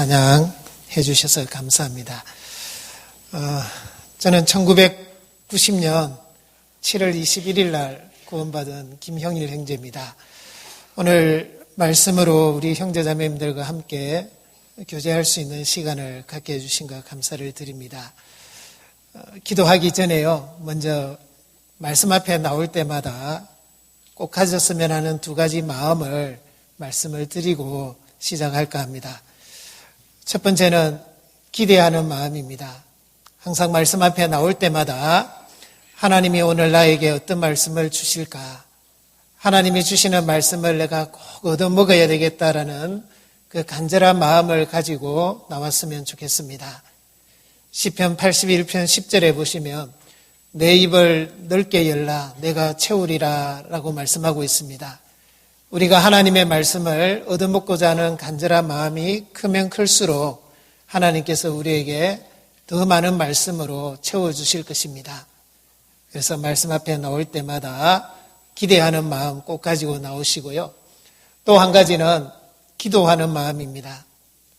찬양해 주셔서 감사합니다. 저는 1990년 7월 21일 날 구원받은 김형일 형제입니다. 오늘 말씀으로 우리 형제자매님들과 함께 교제할 수 있는 시간을 갖게 해주신 것 감사를 드립니다. 기도하기 전에요, 먼저 말씀 앞에 나올 때마다 꼭 가졌으면 하는 두 가지 마음을 말씀을 드리고 시작할까 합니다. 첫 번째는 기대하는 마음입니다. 항상 말씀 앞에 나올 때마다 하나님이 오늘 나에게 어떤 말씀을 주실까, 하나님이 주시는 말씀을 내가 꼭 얻어먹어야 되겠다라는 그 간절한 마음을 가지고 나왔으면 좋겠습니다. 시편 81편 10절에 보시면 내 입을 넓게 열라 내가 채우리라 라고 말씀하고 있습니다. 우리가 하나님의 말씀을 얻어먹고자 하는 간절한 마음이 크면 클수록 하나님께서 우리에게 더 많은 말씀으로 채워주실 것입니다. 그래서 말씀 앞에 나올 때마다 기대하는 마음 꼭 가지고 나오시고요. 또 한 가지는 기도하는 마음입니다.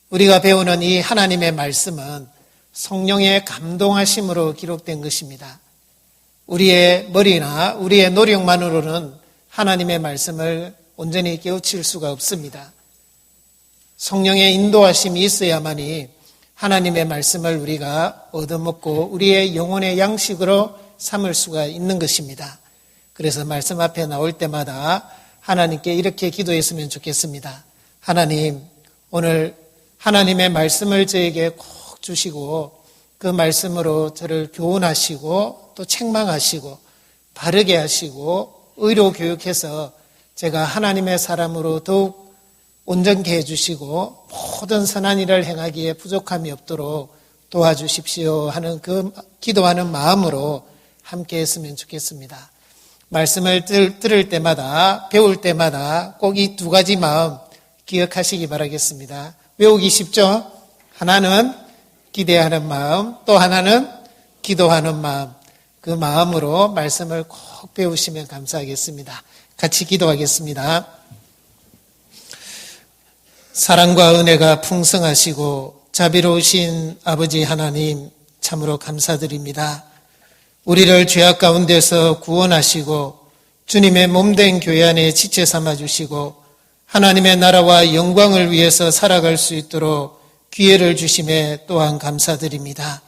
우리가 배우는 이 하나님의 말씀은 성령의 감동하심으로 기록된 것입니다. 우리의 머리나 우리의 노력만으로는 하나님의 말씀을 온전히 깨우칠 수가 없습니다. 성령의 인도하심이 있어야만이 하나님의 말씀을 우리가 얻어먹고 우리의 영혼의 양식으로 삼을 수가 있는 것입니다. 그래서 말씀 앞에 나올 때마다 하나님께 이렇게 기도했으면 좋겠습니다. 하나님, 오늘 하나님의 말씀을 저에게 꼭 주시고 그 말씀으로 저를 교훈하시고 또 책망하시고 바르게 하시고 의로 교육해서 제가 하나님의 사람으로 더욱 온전케 해주시고 모든 선한 일을 행하기에 부족함이 없도록 도와주십시오 하는 그 기도하는 마음으로 함께 했으면 좋겠습니다. 말씀을 들을 때마다 배울 때마다 꼭 이 두 가지 마음 기억하시기 바라겠습니다. 외우기 쉽죠? 하나는 기대하는 마음, 또 하나는 기도하는 마음. 그 마음으로 말씀을 꼭 배우시면 감사하겠습니다. 같이 기도하겠습니다. 사랑과 은혜가 풍성하시고 자비로우신 아버지 하나님 참으로 감사드립니다. 우리를 죄악 가운데서 구원하시고 주님의 몸된 교회 안에 지체 삼아주시고 하나님의 나라와 영광을 위해서 살아갈 수 있도록 기회를 주심에 또한 감사드립니다.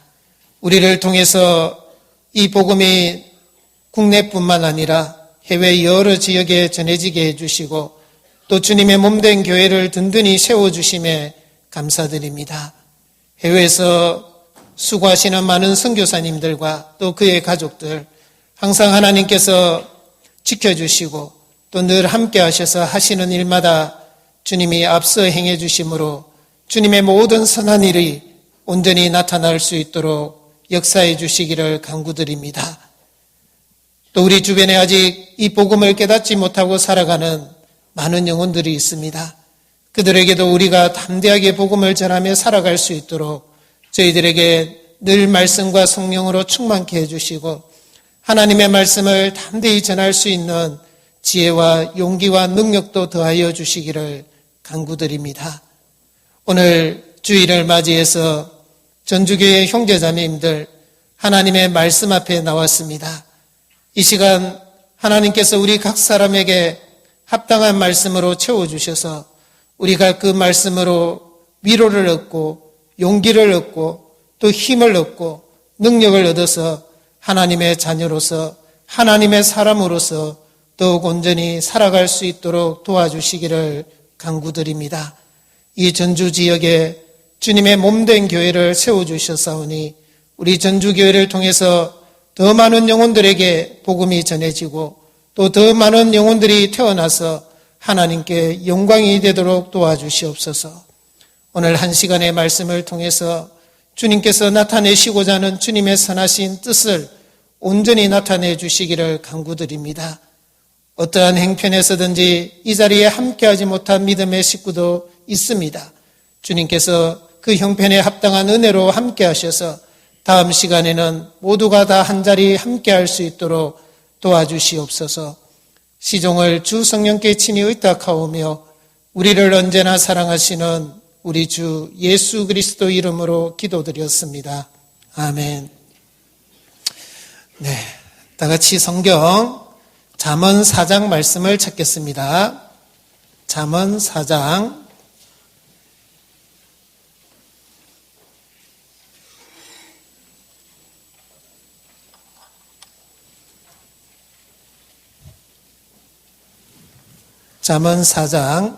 우리를 통해서 이 복음이 국내뿐만 아니라 해외 여러 지역에 전해지게 해주시고 또 주님의 몸된 교회를 든든히 세워주심에 감사드립니다. 해외에서 수고하시는 많은 선교사님들과 또 그의 가족들 항상 하나님께서 지켜주시고 또 늘 함께 하셔서 하시는 일마다 주님이 앞서 행해 주심으로 주님의 모든 선한 일이 온전히 나타날 수 있도록 역사해 주시기를 간구드립니다. 또 우리 주변에 아직 이 복음을 깨닫지 못하고 살아가는 많은 영혼들이 있습니다. 그들에게도 우리가 담대하게 복음을 전하며 살아갈 수 있도록 저희들에게 늘 말씀과 성령으로 충만케 해주시고 하나님의 말씀을 담대히 전할 수 있는 지혜와 용기와 능력도 더하여 주시기를 간구드립니다. 오늘 주일을 맞이해서 전주교회 형제자매님들 하나님의 말씀 앞에 나왔습니다. 이 시간 하나님께서 우리 각 사람에게 합당한 말씀으로 채워주셔서 우리가 그 말씀으로 위로를 얻고 용기를 얻고 또 힘을 얻고 능력을 얻어서 하나님의 자녀로서 하나님의 사람으로서 더욱 온전히 살아갈 수 있도록 도와주시기를 간구드립니다. 이 전주 지역에 주님의 몸된 교회를 세워주셨사오니 우리 전주교회를 통해서 더 많은 영혼들에게 복음이 전해지고 또 더 많은 영혼들이 태어나서 하나님께 영광이 되도록 도와주시옵소서. 오늘 한 시간의 말씀을 통해서 주님께서 나타내시고자 하는 주님의 선하신 뜻을 온전히 나타내 주시기를 간구드립니다. 어떠한 행편에서든지 이 자리에 함께하지 못한 믿음의 식구도 있습니다. 주님께서 그 형편에 합당한 은혜로 함께하셔서 다음 시간에는 모두가 다 한자리 함께할 수 있도록 도와주시옵소서. 시종을 주 성령께 친히 의탁하오며 우리를 언제나 사랑하시는 우리 주 예수 그리스도 이름으로 기도드렸습니다. 아멘. 네, 다 같이 성경 잠언 4장 말씀을 찾겠습니다. 잠언 4장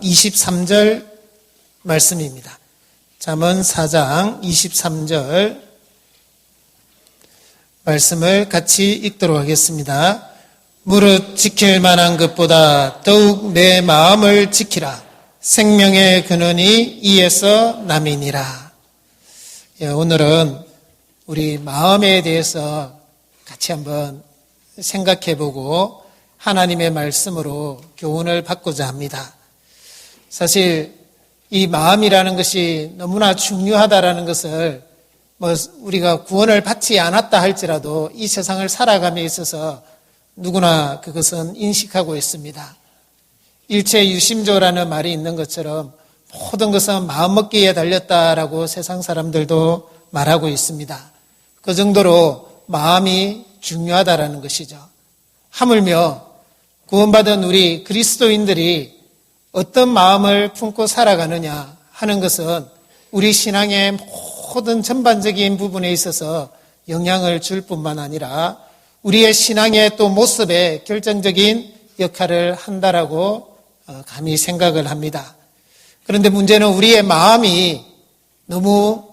23절 말씀입니다. 잠언 4장 23절 말씀을 같이 읽도록 하겠습니다. 무릇 지킬 만한 것보다 더욱 내 마음을 지키라. 생명의 근원이 이에서 남이니라. 오늘은 우리 마음에 대해서 같이 한번 생각해보고 하나님의 말씀으로 교훈을 받고자 합니다. 사실 이 마음이라는 것이 너무나 중요하다라는 것을 우리가 구원을 받지 않았다 할지라도 이 세상을 살아감에 있어서 누구나 그것은 인식하고 있습니다. 일체유심조라는 말이 있는 것처럼 모든 것은 마음먹기에 달렸다라고 세상 사람들도 말하고 있습니다. 그 정도로 마음이 중요하다라는 것이죠. 하물며 구원받은 우리 그리스도인들이 어떤 마음을 품고 살아가느냐 하는 것은 우리 신앙의 모든 전반적인 부분에 있어서 영향을 줄 뿐만 아니라 우리의 신앙의 또 모습에 결정적인 역할을 한다라고 감히 생각을 합니다. 그런데 문제는 우리의 마음이 너무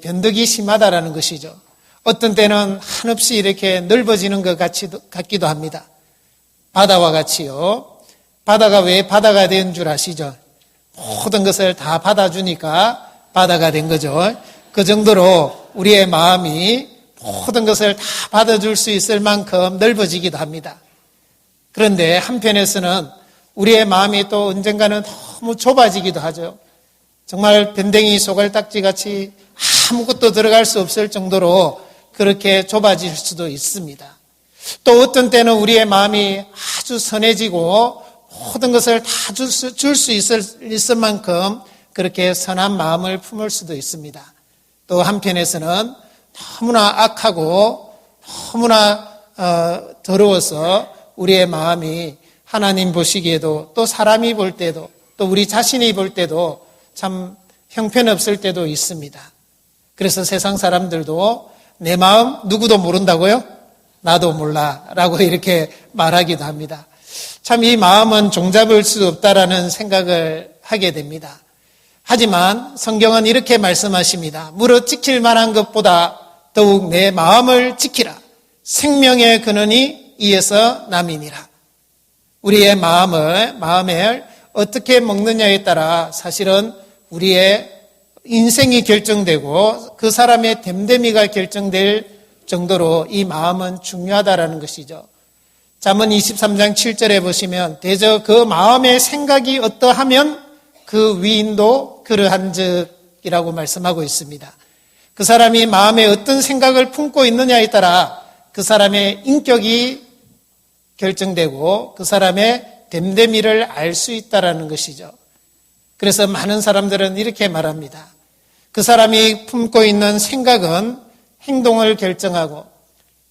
변덕이 심하다라는 것이죠. 어떤 때는 한없이 이렇게 넓어지는 것 같기도 합니다. 바다와 같이요. 바다가 왜 바다가 된 줄 아시죠? 모든 것을 다 받아주니까 바다가 된 거죠. 그 정도로 우리의 마음이 모든 것을 다 받아줄 수 있을 만큼 넓어지기도 합니다. 그런데 한편에서는 우리의 마음이 또 언젠가는 너무 좁아지기도 하죠. 정말 변댕이 소갈딱지같이 아무것도 들어갈 수 없을 정도로 그렇게 좁아질 수도 있습니다. 또 어떤 때는 우리의 마음이 아주 선해지고 모든 것을 다 줄 수 있을 만큼 그렇게 선한 마음을 품을 수도 있습니다. 또 한편에서는 너무나 악하고 너무나 더러워서 우리의 마음이 하나님 보시기에도 또 사람이 볼 때도 또 우리 자신이 볼 때도 참 형편없을 때도 있습니다. 그래서 세상 사람들도 내 마음 누구도 모른다고요? 나도 몰라 라고 이렇게 말하기도 합니다. 참 이 마음은 종잡을 수 없다라는 생각을 하게 됩니다. 하지만 성경은 이렇게 말씀하십니다. 무릇 지킬 만한 것보다 더욱 내 마음을 지키라. 생명의 근원이 이에서 남이니라. 우리의 마음을 어떻게 먹느냐에 따라 사실은 우리의 인생이 결정되고 그 사람의 됨됨이가 결정될 정도로 이 마음은 중요하다라는 것이죠. 잠언 23장 7절에 보시면 대저 그 마음의 생각이 어떠하면 그 위인도 그러한즉이라고 말씀하고 있습니다. 그 사람이 마음에 어떤 생각을 품고 있느냐에 따라 그 사람의 인격이 결정되고 그 사람의 됨됨이를 알 수 있다라는 것이죠. 그래서 많은 사람들은 이렇게 말합니다. 그 사람이 품고 있는 생각은 행동을 결정하고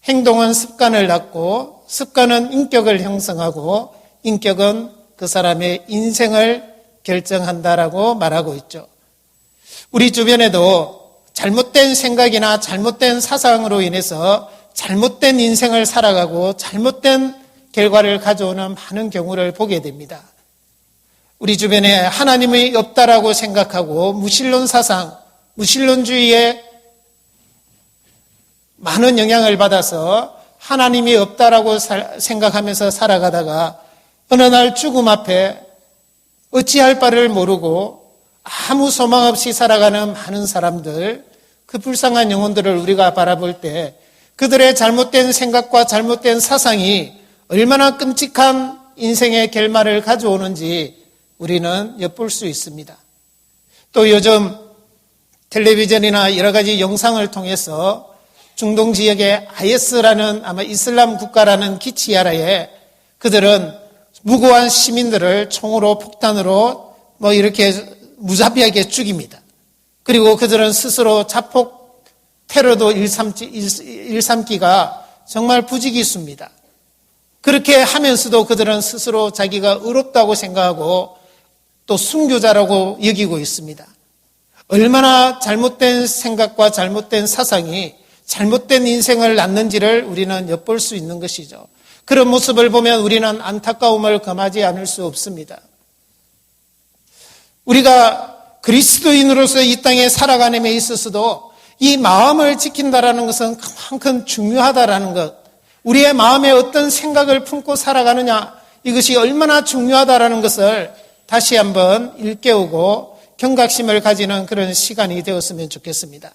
행동은 습관을 낳고 습관은 인격을 형성하고 인격은 그 사람의 인생을 결정한다라고 말하고 있죠. 우리 주변에도 잘못된 생각이나 잘못된 사상으로 인해서 잘못된 인생을 살아가고 잘못된 결과를 가져오는 많은 경우를 보게 됩니다. 우리 주변에 하나님이 없다라고 생각하고 무신론 사상, 무신론주의에 많은 영향을 받아서 하나님이 없다라고 생각하면서 살아가다가 어느 날 죽음 앞에 어찌할 바를 모르고 아무 소망 없이 살아가는 많은 사람들, 그 불쌍한 영혼들을 우리가 바라볼 때 그들의 잘못된 생각과 잘못된 사상이 얼마나 끔찍한 인생의 결말을 가져오는지 우리는 엿볼 수 있습니다. 또 요즘 텔레비전이나 여러 가지 영상을 통해서 중동 지역의 IS라는 아마 이슬람 국가라는 기치 아래에 그들은 무고한 시민들을 총으로 폭탄으로 이렇게 무자비하게 죽입니다. 그리고 그들은 스스로 자폭 테러도 일삼기가 정말 부지기수입니다. 그렇게 하면서도 그들은 스스로 자기가 의롭다고 생각하고 또 순교자라고 여기고 있습니다. 얼마나 잘못된 생각과 잘못된 사상이 잘못된 인생을 낳는지를 우리는 엿볼 수 있는 것이죠. 그런 모습을 보면 우리는 안타까움을 금하지 않을 수 없습니다. 우리가 그리스도인으로서 이 땅에 살아가는 데 있어서도 이 마음을 지킨다라는 것은 그만큼 중요하다라는 것, 우리의 마음에 어떤 생각을 품고 살아가느냐, 이것이 얼마나 중요하다라는 것을 다시 한번 일깨우고 경각심을 가지는 그런 시간이 되었으면 좋겠습니다.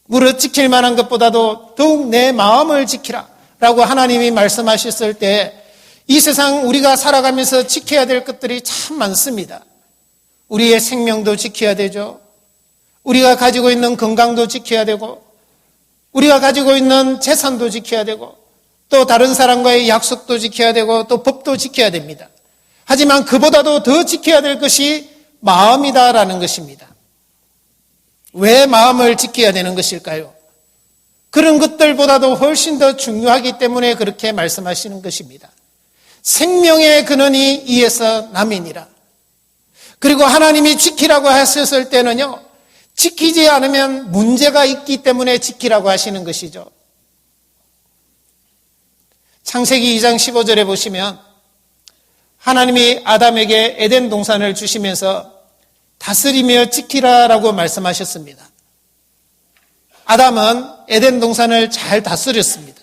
무릇 지킬 만한 것보다도 더욱 내 마음을 지키라 라고 하나님이 말씀하셨을 때 이 세상 우리가 살아가면서 지켜야 될 것들이 참 많습니다. 우리의 생명도 지켜야 되죠. 우리가 가지고 있는 건강도 지켜야 되고, 우리가 가지고 있는 재산도 지켜야 되고, 또 다른 사람과의 약속도 지켜야 되고, 또 법도 지켜야 됩니다. 하지만 그보다도 더 지켜야 될 것이 마음이다라는 것입니다. 왜 마음을 지켜야 되는 것일까요? 그런 것들보다도 훨씬 더 중요하기 때문에 그렇게 말씀하시는 것입니다. 생명의 근원이 이에서 남이니라. 그리고 하나님이 지키라고 하셨을 때는요, 지키지 않으면 문제가 있기 때문에 지키라고 하시는 것이죠. 창세기 2장 15절에 보시면 하나님이 아담에게 에덴 동산을 주시면서 다스리며 지키라라고 말씀하셨습니다. 아담은 에덴 동산을 잘 다스렸습니다.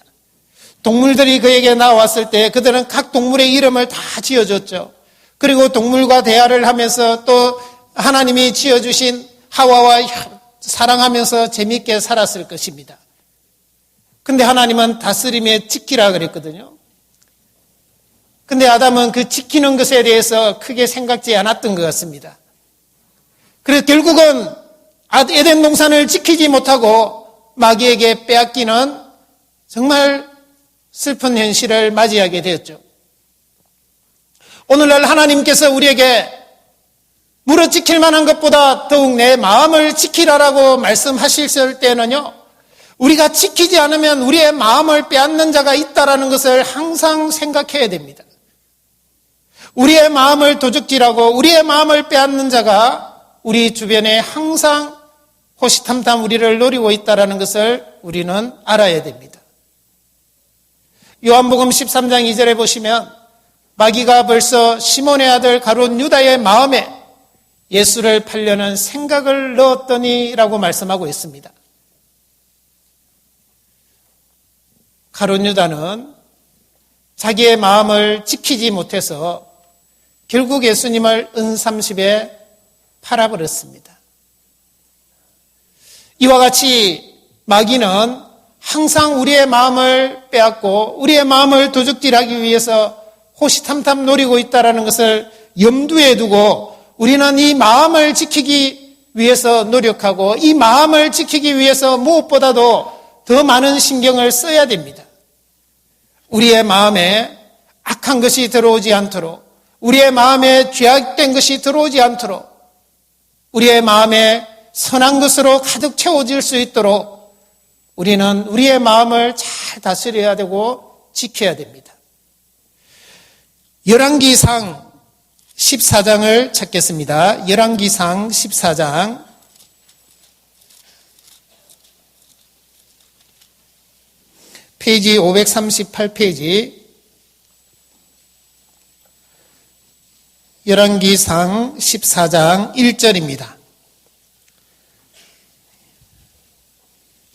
동물들이 그에게 나왔을 때 그들은 각 동물의 이름을 다 지어줬죠. 그리고 동물과 대화를 하면서 또 하나님이 지어주신 하와와 사랑하면서 재미있게 살았을 것입니다. 근데 하나님은 다스림에 지키라 그랬거든요. 근데 아담은 그 지키는 것에 대해서 크게 생각지 않았던 것 같습니다. 그래서 결국은 에덴 동산을 지키지 못하고 마귀에게 빼앗기는 정말 슬픈 현실을 맞이하게 되었죠. 오늘날 하나님께서 우리에게 무릇 지킬 만한 것보다 더욱 내 마음을 지키라라고 말씀하실 때는요, 우리가 지키지 않으면 우리의 마음을 빼앗는 자가 있다라는 것을 항상 생각해야 됩니다. 우리의 마음을 도적질하고 우리의 마음을 빼앗는 자가 우리 주변에 항상 호시탐탐 우리를 노리고 있다는 것을 우리는 알아야 됩니다. 요한복음 13장 2절에 보시면 마귀가 벌써 시몬의 아들 가룟 유다의 마음에 예수를 팔려는 생각을 넣었더니라고 말씀하고 있습니다. 가룟 유다는 자기의 마음을 지키지 못해서 결국 예수님을 은30에 팔아버렸습니다. 이와 같이 마귀는 항상 우리의 마음을 빼앗고 우리의 마음을 도적질하기 위해서 호시탐탐 노리고 있다는 것을 염두에 두고 우리는 이 마음을 지키기 위해서 노력하고 이 마음을 지키기 위해서 무엇보다도 더 많은 신경을 써야 됩니다. 우리의 마음에 악한 것이 들어오지 않도록, 우리의 마음에 죄악된 것이 들어오지 않도록, 우리의 마음에 선한 것으로 가득 채워질 수 있도록 우리는 우리의 마음을 잘 다스려야 되고 지켜야 됩니다. 열왕기상 14장을 찾겠습니다. 열왕기상 14장 페이지 538페이지 열왕기상 14장 1절입니다.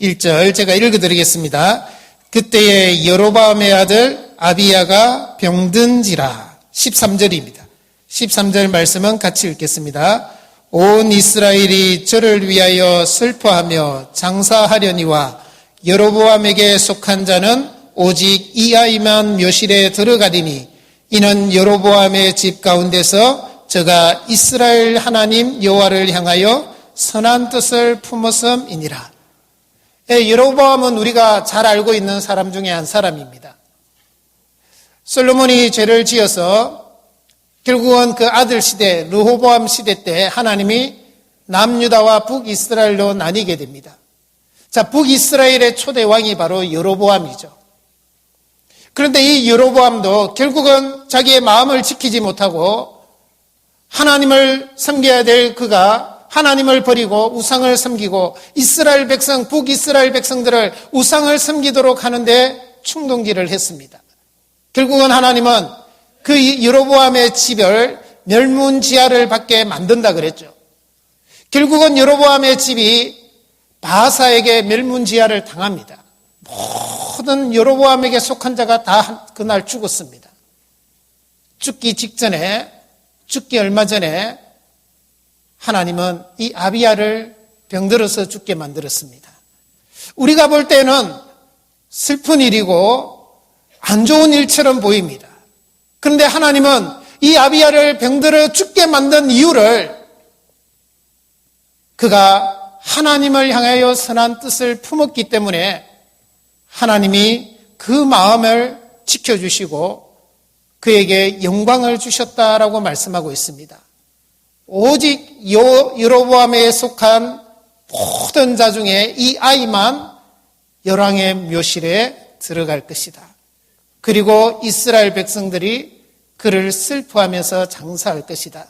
1절 제가 읽어드리겠습니다. 그때에 여로보암의 아들 아비야가 병든지라. 13절입니다. 13절 말씀은 같이 읽겠습니다. 온 이스라엘이 저를 위하여 슬퍼하며 장사하려니와 여로보암에게 속한 자는 오직 이 아이만 묘실에 들어가리니 이는 여로보암의 집 가운데서 저가 이스라엘 하나님 여호와를 향하여 선한 뜻을 품었음이니라. 여로보암은 우리가 잘 알고 있는 사람 중에 한 사람입니다. 솔로몬이 죄를 지어서 결국은 그 아들 시대, 르호보암 시대 때 하나님이 남유다와 북이스라엘로 나뉘게 됩니다. 자, 북이스라엘의 초대 왕이 바로 여로보암이죠. 그런데 이 여로보암도 결국은 자기의 마음을 지키지 못하고 하나님을 섬겨야 될 그가 하나님을 버리고 우상을 섬기고 이스라엘 백성, 북이스라엘 백성들을 우상을 섬기도록 하는데 충동질을 했습니다. 결국은 하나님은 그 여로보암의 집을 멸문지하를 받게 만든다 그랬죠. 결국은 여로보암의 집이 바하사에게 멸문지하를 당합니다. 모든 여로보암에게 속한 자가 다 그날 죽었습니다. 죽기 얼마 전에 하나님은 이 아비야를 병들어서 죽게 만들었습니다. 우리가 볼 때는 슬픈 일이고 안 좋은 일처럼 보입니다. 그런데 하나님은 이 아비야를 병들어 죽게 만든 이유를 그가 하나님을 향하여 선한 뜻을 품었기 때문에 하나님이 그 마음을 지켜주시고 그에게 영광을 주셨다라고 말씀하고 있습니다. 오직 여로보암에 속한 모든 자 중에 이 아이만 열왕의 묘실에 들어갈 것이다. 그리고 이스라엘 백성들이 그를 슬퍼하면서 장사할 것이다.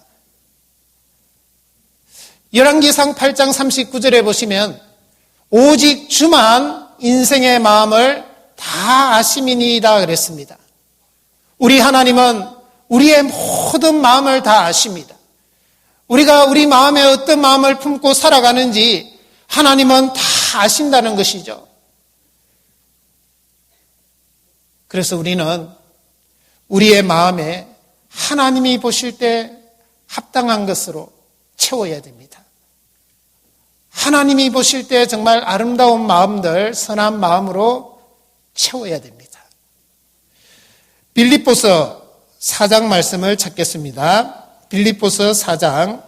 열왕기상 8장 39절에 보시면 오직 주만 인생의 마음을 다 아심이니이다 그랬습니다. 우리 하나님은 우리의 모든 마음을 다 아십니다. 우리가 우리 마음에 어떤 마음을 품고 살아가는지 하나님은 다 아신다는 것이죠. 그래서 우리는 우리의 마음에 하나님이 보실 때 합당한 것으로 채워야 됩니다. 하나님이 보실 때 정말 아름다운 마음들, 선한 마음으로 채워야 됩니다. 빌립보서 4장 말씀을 찾겠습니다. 빌립보서 4장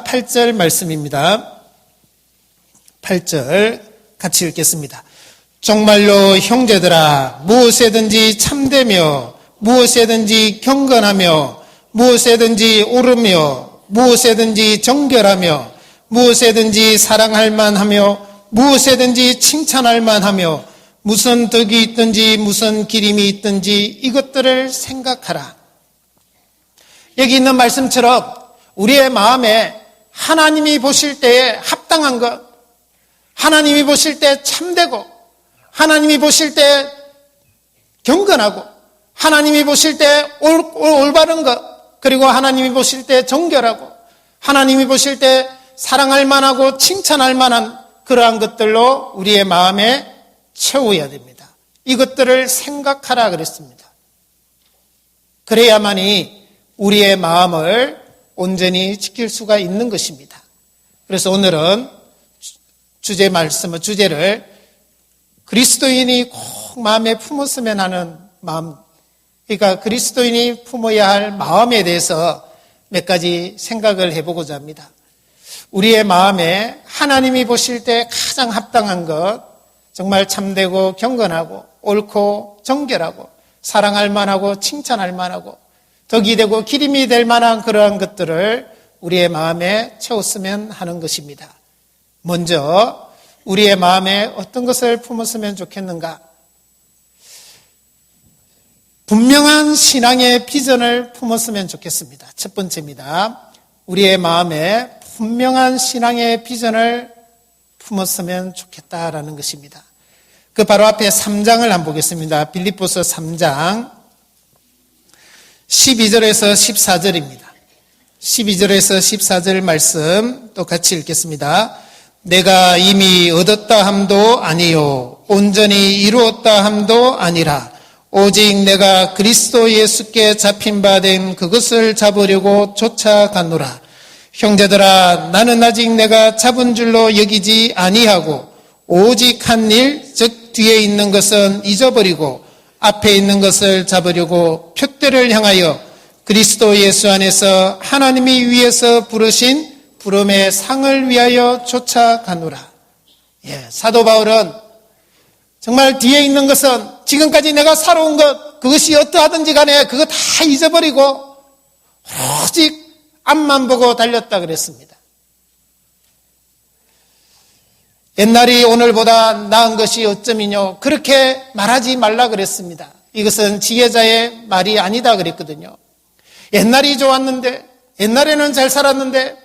8절 말씀입니다. 8절 같이 읽겠습니다. 정말로 형제들아 무엇에든지 참되며 무엇에든지 경건하며 무엇에든지 옳으며 무엇에든지 정결하며 무엇에든지 사랑할 만하며 무엇에든지 칭찬할 만하며 무슨 덕이 있든지 무슨 기림이 있든지 이것들을 생각하라. 여기 있는 말씀처럼 우리의 마음에 하나님이 보실 때에 합당한 것, 하나님이 보실 때 참되고 하나님이 보실 때 경건하고 하나님이 보실 때 올바른 것, 그리고 하나님이 보실 때 정결하고 하나님이 보실 때 사랑할 만하고 칭찬할 만한 그러한 것들로 우리의 마음에 채워야 됩니다. 이것들을 생각하라 그랬습니다. 그래야만이 우리의 마음을 온전히 지킬 수가 있는 것입니다. 그래서 오늘은 주제를 그리스도인이 꼭 마음에 품었으면 하는 마음, 그러니까 그리스도인이 품어야 할 마음에 대해서 몇 가지 생각을 해보고자 합니다. 우리의 마음에 하나님이 보실 때 가장 합당한 것, 정말 참되고 경건하고 옳고 정결하고 사랑할 만하고 칭찬할 만하고 덕이 되고 기림이 될 만한 그러한 것들을 우리의 마음에 채웠으면 하는 것입니다. 먼저 우리의 마음에 어떤 것을 품었으면 좋겠는가? 분명한 신앙의 비전을 품었으면 좋겠습니다. 첫 번째입니다. 우리의 마음에 분명한 신앙의 비전을 품었으면 좋겠다라는 것입니다. 그 바로 앞에 3장을 한번 보겠습니다. 빌립보서 3장 12절에서 14절입니다. 12절에서 14절 말씀 또 같이 읽겠습니다. 내가 이미 얻었다 함도 아니요 온전히 이루었다 함도 아니라 오직 내가 그리스도 예수께 잡힌 바 된 그것을 잡으려고 쫓아가노라. 형제들아 나는 아직 내가 잡은 줄로 여기지 아니하고 오직 한 일, 즉 뒤에 있는 것은 잊어버리고 앞에 있는 것을 잡으려고 표대를 향하여 그리스도 예수 안에서 하나님이 위에서 부르신 부름의 상을 위하여 쫓아가노라. 사도 바울은 정말 뒤에 있는 것은 지금까지 내가 살아온 것, 그것이 어떠하든지 간에 그거 다 잊어버리고 오직 앞만 보고 달렸다 그랬습니다. 옛날이 오늘보다 나은 것이 어쩌미뇨, 그렇게 말하지 말라 그랬습니다. 이것은 지혜자의 말이 아니다 그랬거든요. 옛날이 좋았는데, 옛날에는 잘 살았는데,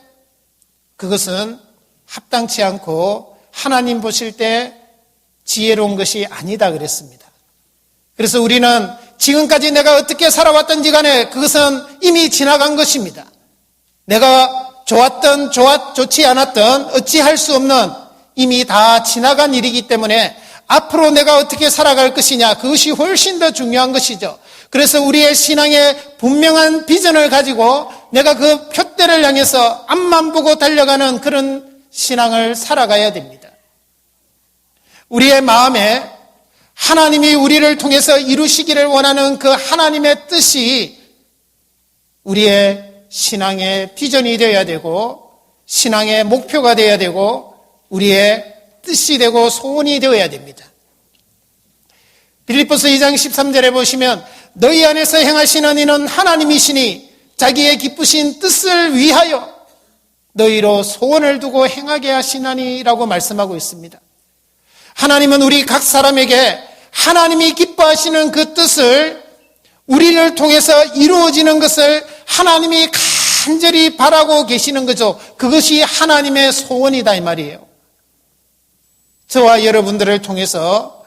그것은 합당치 않고 하나님 보실 때 지혜로운 것이 아니다 그랬습니다. 그래서 우리는 지금까지 내가 어떻게 살아왔든지 간에 그것은 이미 지나간 것입니다. 내가 좋았던 좋지 않았던 어찌할 수 없는 이미 다 지나간 일이기 때문에 앞으로 내가 어떻게 살아갈 것이냐, 그것이 훨씬 더 중요한 것이죠. 그래서 우리의 신앙의 분명한 비전을 가지고 내가 그 표대를 향해서 앞만 보고 달려가는 그런 신앙을 살아가야 됩니다. 우리의 마음에 하나님이 우리를 통해서 이루시기를 원하는 그 하나님의 뜻이 우리의 신앙의 비전이 되어야 되고, 신앙의 목표가 되어야 되고, 우리의 뜻이 되고 소원이 되어야 됩니다. 빌립보서 2장 13절에 보시면 너희 안에서 행하시는 이는 하나님이시니 자기의 기쁘신 뜻을 위하여 너희로 소원을 두고 행하게 하시나니라고 말씀하고 있습니다. 하나님은 우리 각 사람에게 하나님이 기뻐하시는 그 뜻을 우리를 통해서 이루어지는 것을 하나님이 간절히 바라고 계시는 거죠. 그것이 하나님의 소원이다 이 말이에요. 저와 여러분들을 통해서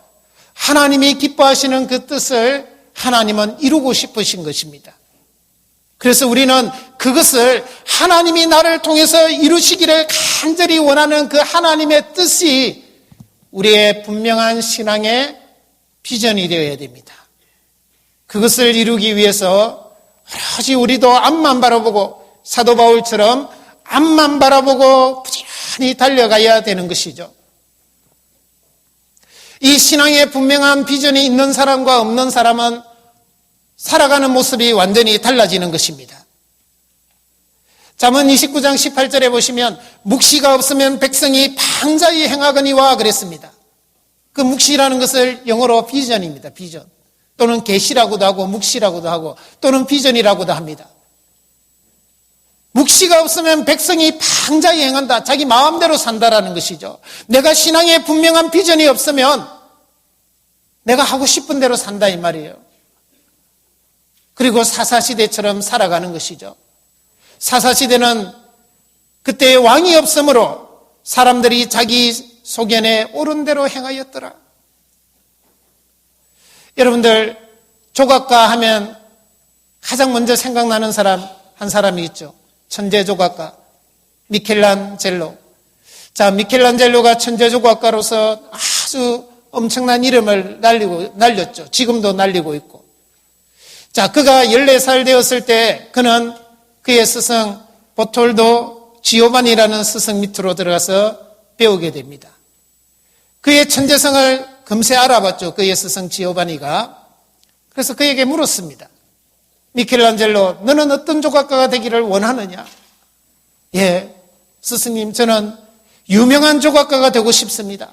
하나님이 기뻐하시는 그 뜻을 하나님은 이루고 싶으신 것입니다. 그래서 우리는 그것을 하나님이 나를 통해서 이루시기를 간절히 원하는 그 하나님의 뜻이 우리의 분명한 신앙의 비전이 되어야 됩니다. 그것을 이루기 위해서 오로지 우리도 앞만 바라보고 사도 바울처럼 앞만 바라보고 부지런히 달려가야 되는 것이죠. 이 신앙의 분명한 비전이 있는 사람과 없는 사람은 살아가는 모습이 완전히 달라지는 것입니다. 잠언 29장 18절에 보시면 묵시가 없으면 백성이 방자히 행하거니와 그랬습니다. 그 묵시라는 것을 영어로 비전입니다. 비전. 또는 계시라고도 하고 묵시라고도 하고 또는 비전이라고도 합니다. 묵시가 없으면 백성이 방자히 행한다. 자기 마음대로 산다라는 것이죠. 내가 신앙에 분명한 비전이 없으면 내가 하고 싶은 대로 산다 이 말이에요. 그리고 사사시대처럼 살아가는 것이죠. 사사시대는 그때의 왕이 없으므로 사람들이 자기 소견에 옳은 대로 행하였더라. 여러분들 조각가 하면 가장 먼저 생각나는 사람 한 사람이 있죠. 천재 조각가 미켈란젤로. 자, 미켈란젤로가 천재 조각가로서 아주 엄청난 이름을 날렸죠. 지금도 날리고 있고. 자, 그가 14살 되었을 때 그는 그의 스승 보톨도 지오반이라는 스승 밑으로 들어가서 배우게 됩니다. 그의 천재성을 금세 알아봤죠. 그의 스승 지오반이가. 그래서 그에게 물었습니다. 미켈란젤로, 너는 어떤 조각가가 되기를 원하느냐? 예, 스승님, 저는 유명한 조각가가 되고 싶습니다.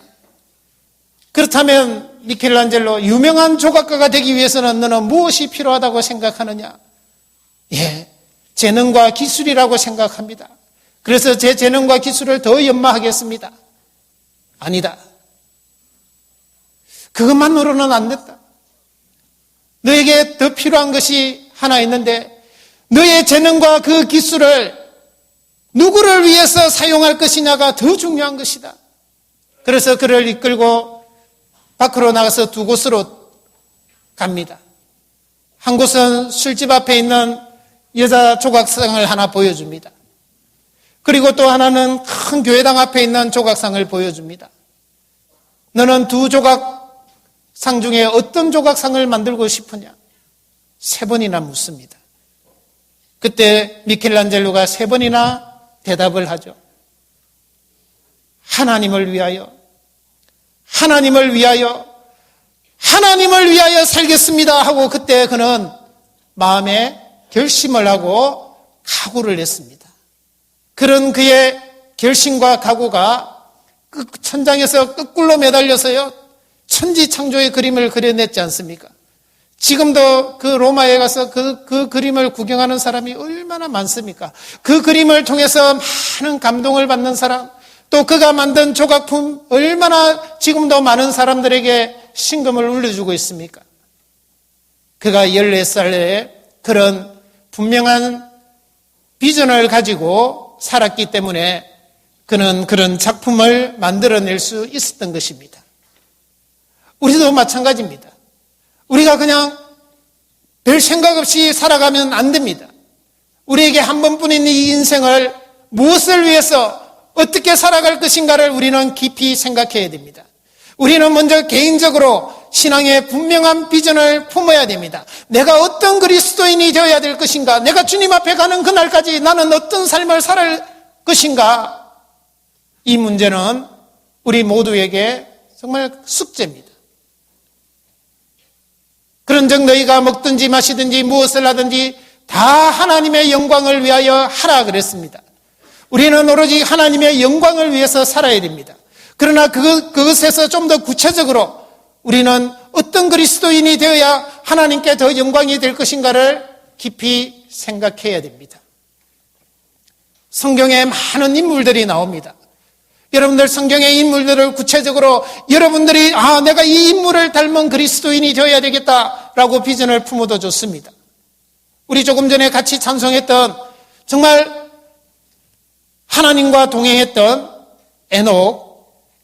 그렇다면 미켈란젤로, 유명한 조각가가 되기 위해서는 너는 무엇이 필요하다고 생각하느냐? 예, 재능과 기술이라고 생각합니다. 그래서 제 재능과 기술을 더 연마하겠습니다. 아니다. 그것만으로는 안 됐다. 너에게 더 필요한 것이 하나 있는데 너의 재능과 그 기술을 누구를 위해서 사용할 것이냐가 더 중요한 것이다. 그래서 그를 이끌고 밖으로 나가서 두 곳으로 갑니다. 한 곳은 술집 앞에 있는 여자 조각상을 하나 보여줍니다. 그리고 또 하나는 큰 교회당 앞에 있는 조각상을 보여줍니다. 너는 두 조각상 중에 어떤 조각상을 만들고 싶으냐? 3번이나 묻습니다. 그때 미켈란젤로가 3번이나 대답을 하죠. 하나님을 위하여, 하나님을 위하여, 하나님을 위하여 살겠습니다 하고 그때 그는 마음에 결심을 하고 각오를 했습니다. 그런 그의 결심과 각오가 천장에서 거꾸로 매달려서요, 천지창조의 그림을 그려냈지 않습니까? 지금도 그 로마에 가서 그 그림을 구경하는 사람이 얼마나 많습니까? 그 그림을 통해서 많은 감동을 받는 사람, 또 그가 만든 조각품 얼마나 지금도 많은 사람들에게 신금을 울려주고 있습니까? 그가 14살에 그런 분명한 비전을 가지고 살았기 때문에 그는 그런 작품을 만들어낼 수 있었던 것입니다. 우리도 마찬가지입니다. 우리가 그냥 별 생각 없이 살아가면 안 됩니다. 우리에게 한 번뿐인 이 인생을 무엇을 위해서 어떻게 살아갈 것인가를 우리는 깊이 생각해야 됩니다. 우리는 먼저 개인적으로 신앙의 분명한 비전을 품어야 됩니다. 내가 어떤 그리스도인이 되어야 될 것인가? 내가 주님 앞에 가는 그날까지 나는 어떤 삶을 살 것인가? 이 문제는 우리 모두에게 정말 숙제입니다. 그런즉 너희가 먹든지 마시든지 무엇을 하든지 다 하나님의 영광을 위하여 하라 그랬습니다. 우리는 오로지 하나님의 영광을 위해서 살아야 됩니다. 그러나 그것에서 좀 더 구체적으로 우리는 어떤 그리스도인이 되어야 하나님께 더 영광이 될 것인가를 깊이 생각해야 됩니다. 성경에 많은 인물들이 나옵니다. 여러분들 성경의 인물들을 구체적으로 여러분들이 내가 이 인물을 닮은 그리스도인이 되어야 되겠다라고 비전을 품어도 좋습니다. 우리 조금 전에 같이 찬송했던 정말 하나님과 동행했던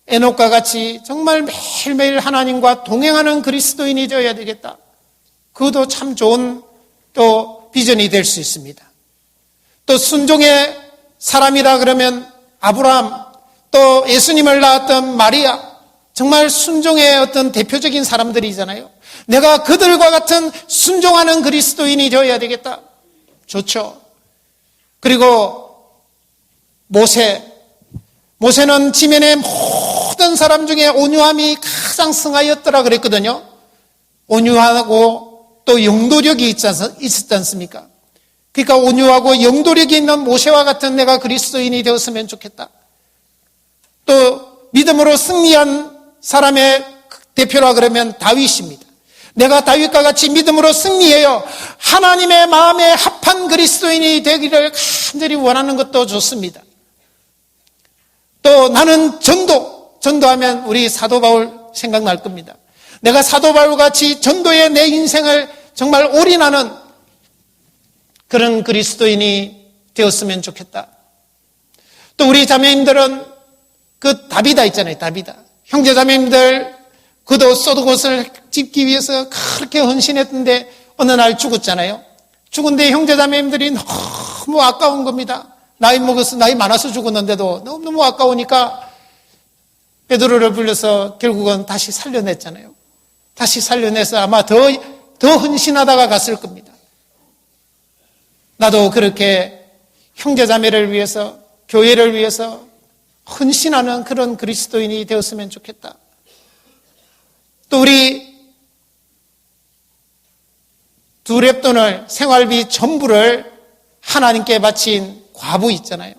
에녹과 같이 정말 매일매일 하나님과 동행하는 그리스도인이 되어야 되겠다. 그것도 참 좋은 또 비전이 될 수 있습니다. 또 순종의 사람이라 그러면 아브라함, 또 예수님을 낳았던 마리아, 정말 순종의 어떤 대표적인 사람들이잖아요. 내가 그들과 같은 순종하는 그리스도인이 되어야 되겠다. 좋죠. 그리고 모세는 지면의 모든 사람 중에 온유함이 가장 승하였더라 그랬거든요. 온유하고 또 영도력이 있었지 않습니까? 그러니까 온유하고 영도력이 있는 모세와 같은 내가 그리스도인이 되었으면 좋겠다. 또 믿음으로 승리한 사람의 대표라 그러면 다윗입니다. 내가 다윗과 같이 믿음으로 승리해요. 하나님의 마음에 합한 그리스도인이 되기를 간절히 원하는 것도 좋습니다. 또 나는 전도하면 우리 사도 바울 생각날 겁니다. 내가 사도 바울 같이 전도에 내 인생을 정말 올인하는 그런 그리스도인이 되었으면 좋겠다. 또 우리 자매님들은 그 다비다 있잖아요. 다비다. 형제 자매님들 그도 소돔옷을 짚기 위해서 그렇게 헌신했는데 어느 날 죽었잖아요. 죽은데 형제 자매님들이 너무 아까운 겁니다. 나이 많아서 죽었는데도 너무 아까우니까 베드로를 불러서 결국은 다시 살려냈잖아요. 다시 살려내서 아마 더 헌신하다가 갔을 겁니다. 나도 그렇게 형제 자매를 위해서, 교회를 위해서 헌신하는 그런 그리스도인이 되었으면 좋겠다. 또 우리 두 렙돈을 생활비 전부를 하나님께 바친 과부 있잖아요.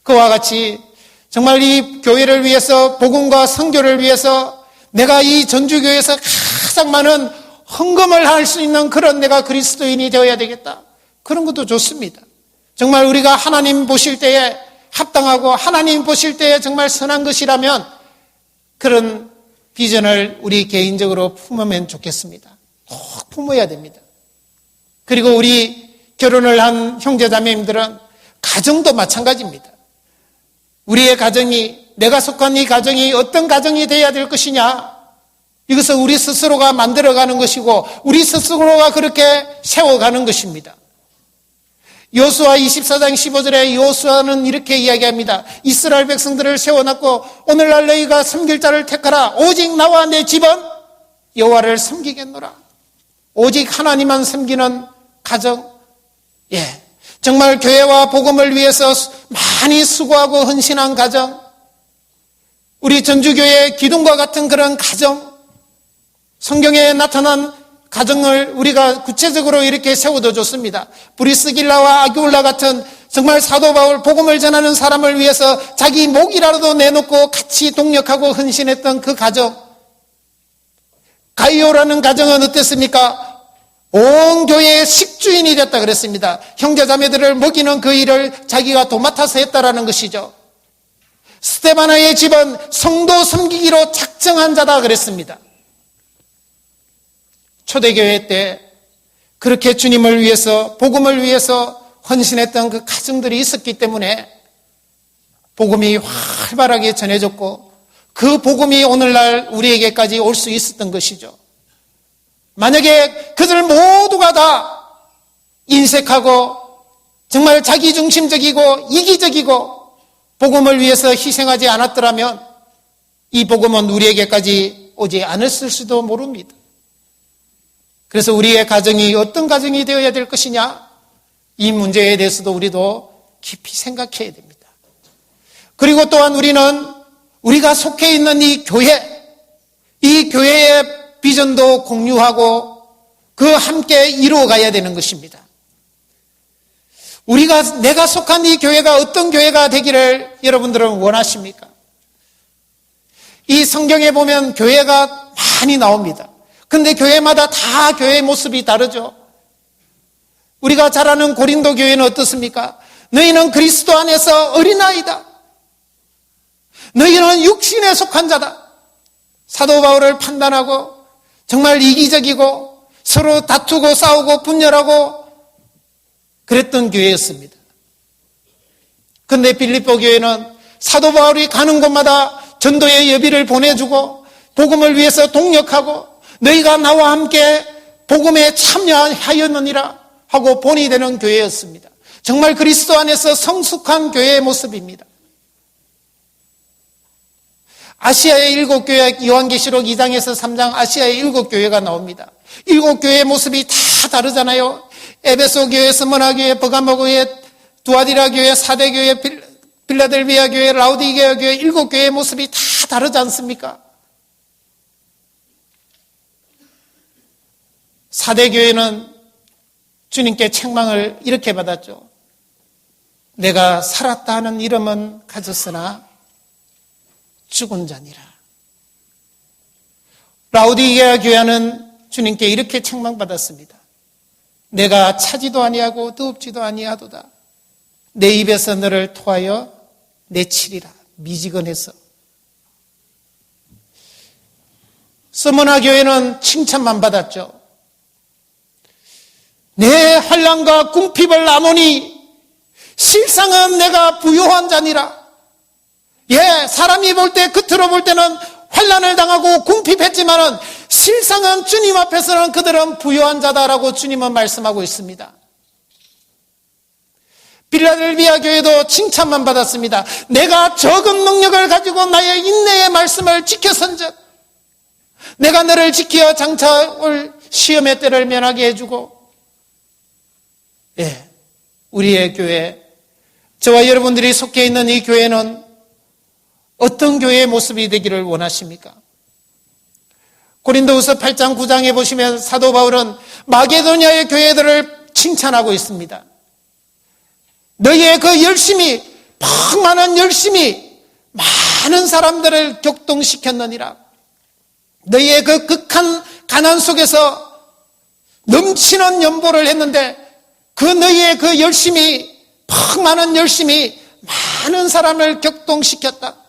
그와 같이 정말 이 교회를 위해서, 복음과 선교를 위해서 내가 이 전주교회에서 가장 많은 헌금을 할 수 있는 그런 내가 그리스도인이 되어야 되겠다. 그런 것도 좋습니다. 정말 우리가 하나님 보실 때에 합당하고 하나님 보실 때에 정말 선한 것이라면 그런 비전을 우리 개인적으로 품으면 좋겠습니다. 꼭 품어야 됩니다. 그리고 우리 결혼을 한 형제자매님들은 가정도 마찬가지입니다. 우리의 가정이, 내가 속한 이 가정이 어떤 가정이 되어야 될 것이냐, 이것을 우리 스스로가 만들어가는 것이고 우리 스스로가 그렇게 세워가는 것입니다. 여호수아 24장 15절에 여호수아는 이렇게 이야기합니다. 이스라엘 백성들을 세워놨고 오늘날 너희가 섬길 자를 택하라. 오직 나와 내 집은 여호와를 섬기겠노라. 오직 하나님만 섬기는 가정. 정말 교회와 복음을 위해서 많이 수고하고 헌신한 가정. 우리 전주교회 기둥과 같은 그런 가정. 성경에 나타난 가정을 우리가 구체적으로 이렇게 세워둬 줬습니다. 브리스길라와 아기울라 같은 정말 사도 바울 복음을 전하는 사람을 위해서 자기 목이라도 내놓고 같이 동력하고 헌신했던 그 가정. 가이오라는 가정은 어땠습니까? 온 교회의 식주인이 됐다 그랬습니다. 형제자매들을 먹이는 그 일을 자기가 도맡아서 했다라는 것이죠. 스테바나의 집은 성도 섬기기로 작정한 자다 그랬습니다. 초대교회 때 그렇게 주님을 위해서 복음을 위해서 헌신했던 그 가정들이 있었기 때문에 복음이 활발하게 전해졌고 그 복음이 오늘날 우리에게까지 올 수 있었던 것이죠. 만약에 그들 모두가 다 인색하고 정말 자기중심적이고 이기적이고 복음을 위해서 희생하지 않았더라면 이 복음은 우리에게까지 오지 않았을 수도 모릅니다. 그래서 우리의 가정이 어떤 가정이 되어야 될 것이냐? 이 문제에 대해서도 우리도 깊이 생각해야 됩니다. 그리고 또한 우리는 우리가 속해 있는 이 교회의 비전도 공유하고 그 함께 이루어가야 되는 것입니다. 내가 속한 이 교회가 어떤 교회가 되기를 여러분들은 원하십니까? 이 성경에 보면 교회가 많이 나옵니다. 근데 교회마다 다 교회의 모습이 다르죠. 우리가 잘 아는 고린도 교회는 어떻습니까? 너희는 그리스도 안에서 어린아이다. 너희는 육신에 속한 자다. 사도 바울을 판단하고 정말 이기적이고 서로 다투고 싸우고 분열하고 그랬던 교회였습니다. 그런데 빌립보 교회는 사도 바울이 가는 곳마다 전도의 여비를 보내주고 복음을 위해서 동력하고 너희가 나와 함께 복음에 참여하였느니라 하고 본이 되는 교회였습니다. 정말 그리스도 안에서 성숙한 교회의 모습입니다. 아시아의 7교회, 요한계시록 2장에서 3장 아시아의 7교회가 나옵니다. 7교회의 모습이 다 다르잖아요. 에베소 교회, 스무나 교회, 버가모 교회, 두아디라 교회, 사대 교회, 빌라델비아 교회, 라우디게아 교회 7교회의 모습이 다 다르지 않습니까? 사대 교회는 주님께 책망을 이렇게 받았죠. 내가 살았다 하는 이름은 가졌으나 죽은 자니라. 라우디게아 교회는 주님께 이렇게 책망받았습니다. 내가 차지도 아니하고 더웁지도 아니하도다. 내 입에서 너를 토하여 내치리라. 미지근해서. 스무나 교회는 칭찬만 받았죠. 내 환난과 궁핍을 나누니 실상은 내가 부요한 자니라. 사람이 볼 때, 겉으로 볼 때는 환난을 당하고 궁핍했지만은 실상은 주님 앞에서는 그들은 부요한 자다라고 주님은 말씀하고 있습니다. 빌라델비아 교회도 칭찬만 받았습니다. 내가 적은 능력을 가지고 나의 인내의 말씀을 지켜선즉 내가 너를 지켜 장차 올 시험의 때를 면하게 해주고 우리의 교회, 저와 여러분들이 속해 있는 이 교회는 어떤 교회의 모습이 되기를 원하십니까? 고린도후서 8장 9장에 보시면 사도 바울은 마게도냐의 교회들을 칭찬하고 있습니다. 너희의 그 열심이, 퍽 많은 열심이 많은 사람들을 격동시켰느니라. 너희의 그 극한 가난 속에서 넘치는 연보를 했는데 그 너희의 그 열심이, 퍽 많은 열심이 많은 사람을 격동시켰다.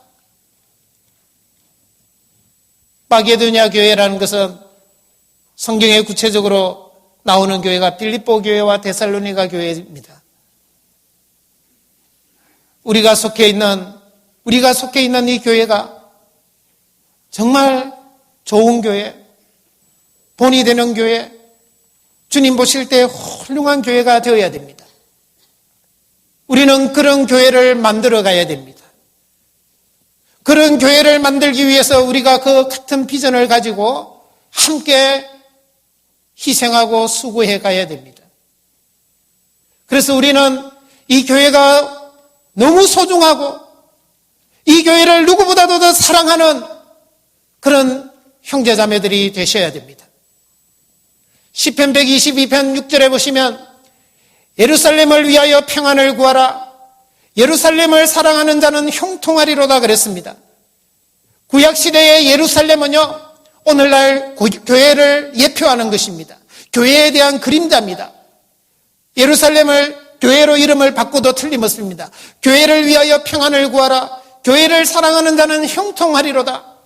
마게도냐 교회라는 것은 성경에 구체적으로 나오는 교회가 빌립보 교회와 데살로니가 교회입니다. 우리가 속해 있는 이 교회가 정말 좋은 교회, 본이 되는 교회, 주님 보실 때 훌륭한 교회가 되어야 됩니다. 우리는 그런 교회를 만들어 가야 됩니다. 그런 교회를 만들기 위해서 우리가 그 같은 비전을 가지고 함께 희생하고 수고해 가야 됩니다. 그래서 우리는 이 교회가 너무 소중하고 이 교회를 누구보다도 더 사랑하는 그런 형제자매들이 되셔야 됩니다. 시편 122편 6절에 보시면 예루살렘을 위하여 평안을 구하라. 예루살렘을 사랑하는 자는 형통하리로다 그랬습니다. 구약시대의 예루살렘은요, 오늘날 교회를 예표하는 것입니다. 교회에 대한 그림자입니다. 예루살렘을 교회로 이름을 바꿔도 틀림없습니다. 교회를 위하여 평안을 구하라. 교회를 사랑하는 자는 형통하리로다.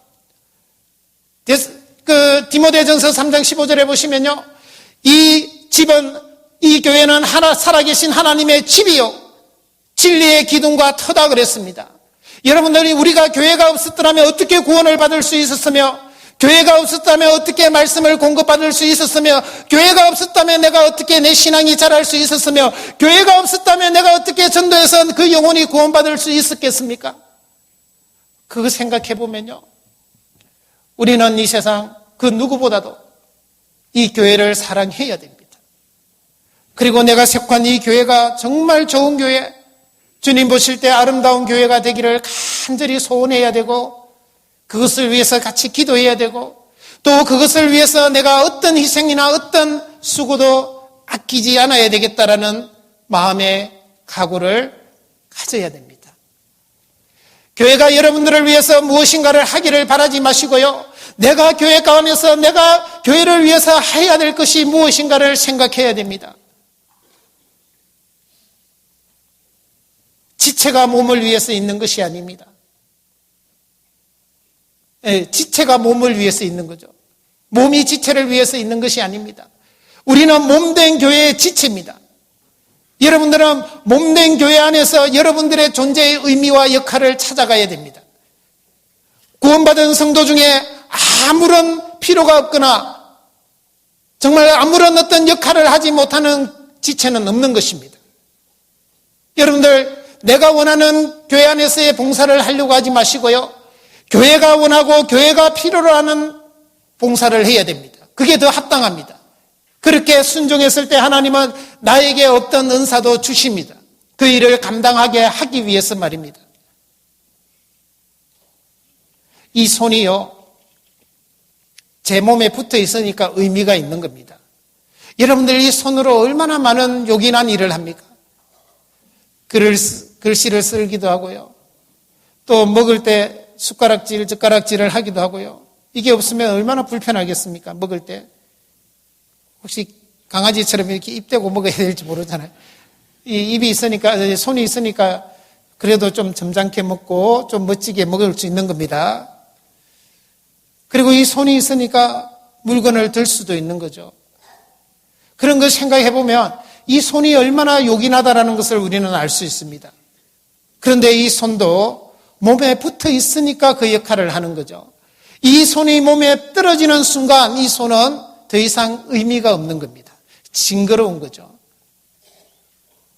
디모데전서 3장 15절에 보시면요, 이 집은, 이 교회는 살아계신 하나님의 집이요 진리의 기둥과 터다 그랬습니다. 여러분들이 우리가 교회가 없었더라면 어떻게 구원을 받을 수 있었으며, 교회가 없었다면 어떻게 말씀을 공급받을 수 있었으며, 교회가 없었다면 내가 어떻게 내 신앙이 자랄 수 있었으며, 교회가 없었다면 내가 어떻게 전도해서 그 영혼이 구원받을 수 있었겠습니까? 그거 생각해 보면요, 우리는 이 세상 그 누구보다도 이 교회를 사랑해야 됩니다. 그리고 내가 속한 이 교회가 정말 좋은 교회, 주님 보실 때 아름다운 교회가 되기를 간절히 소원해야 되고, 그것을 위해서 같이 기도해야 되고, 또 그것을 위해서 내가 어떤 희생이나 어떤 수고도 아끼지 않아야 되겠다라는 마음의 각오를 가져야 됩니다. 교회가 여러분들을 위해서 무엇인가를 하기를 바라지 마시고요, 내가 교회 가운데서 내가 교회를 위해서 해야 될 것이 무엇인가를 생각해야 됩니다. 지체가 몸을 위해서 있는 것이 아닙니다. 지체가 몸을 위해서 있는 거죠. 몸이 지체를 위해서 있는 것이 아닙니다. 우리는 몸된 교회의 지체입니다. 여러분들은 몸된 교회 안에서 여러분들의 존재의 의미와 역할을 찾아가야 됩니다. 구원받은 성도 중에 아무런 필요가 없거나 정말 아무런 어떤 역할을 하지 못하는 지체는 없는 것입니다. 여러분들, 내가 원하는 교회 안에서의 봉사를 하려고 하지 마시고요, 교회가 원하고 교회가 필요로 하는 봉사를 해야 됩니다. 그게 더 합당합니다. 그렇게 순종했을 때 하나님은 나에게 어떤 은사도 주십니다. 그 일을 감당하게 하기 위해서 말입니다. 이 손이요, 제 몸에 붙어 있으니까 의미가 있는 겁니다. 여러분들, 이 손으로 얼마나 많은 요긴한 일을 합니까? 글씨를 쓰기도 하고요, 또 먹을 때 숟가락질, 젓가락질을 하기도 하고요. 이게 없으면 얼마나 불편하겠습니까? 먹을 때. 혹시 강아지처럼 이렇게 입 대고 먹어야 될지 모르잖아요. 이 입이 있으니까, 손이 있으니까 그래도 좀 점잖게 먹고 좀 멋지게 먹을 수 있는 겁니다. 그리고 이 손이 있으니까 물건을 들 수도 있는 거죠. 그런 걸 생각해 보면 이 손이 얼마나 요긴하다라는 것을 우리는 알 수 있습니다. 그런데 이 손도 몸에 붙어 있으니까 그 역할을 하는 거죠. 이 손이 몸에 떨어지는 순간 이 손은 더 이상 의미가 없는 겁니다. 징그러운 거죠.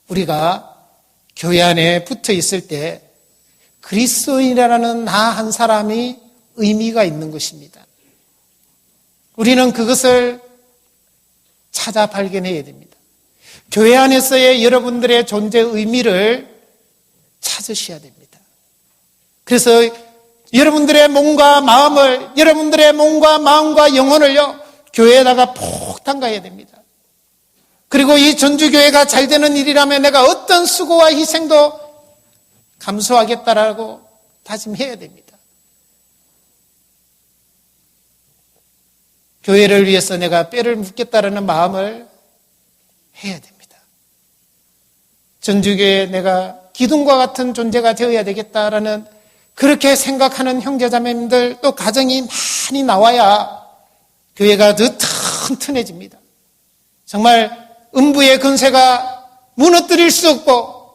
우리가 교회 안에 붙어 있을 때 그리스도인이라는 나 한 사람이 의미가 있는 것입니다. 우리는 그것을 찾아 발견해야 됩니다. 교회 안에서의 여러분들의 존재의 의미를 찾으셔야 됩니다. 그래서 여러분들의 몸과 마음과 영혼을요, 교회에다가 푹 담가야 됩니다. 그리고 이 전주교회가 잘 되는 일이라면 내가 어떤 수고와 희생도 감수하겠다라고 다짐해야 됩니다. 교회를 위해서 내가 뼈를 묻겠다라는 마음을 해야 됩니다. 전주교회에 내가 기둥과 같은 존재가 되어야 되겠다라는 그렇게 생각하는 형제자매님들, 또 가정이 많이 나와야 교회가 더 튼튼해집니다. 정말 음부의 근세가 무너뜨릴 수 없고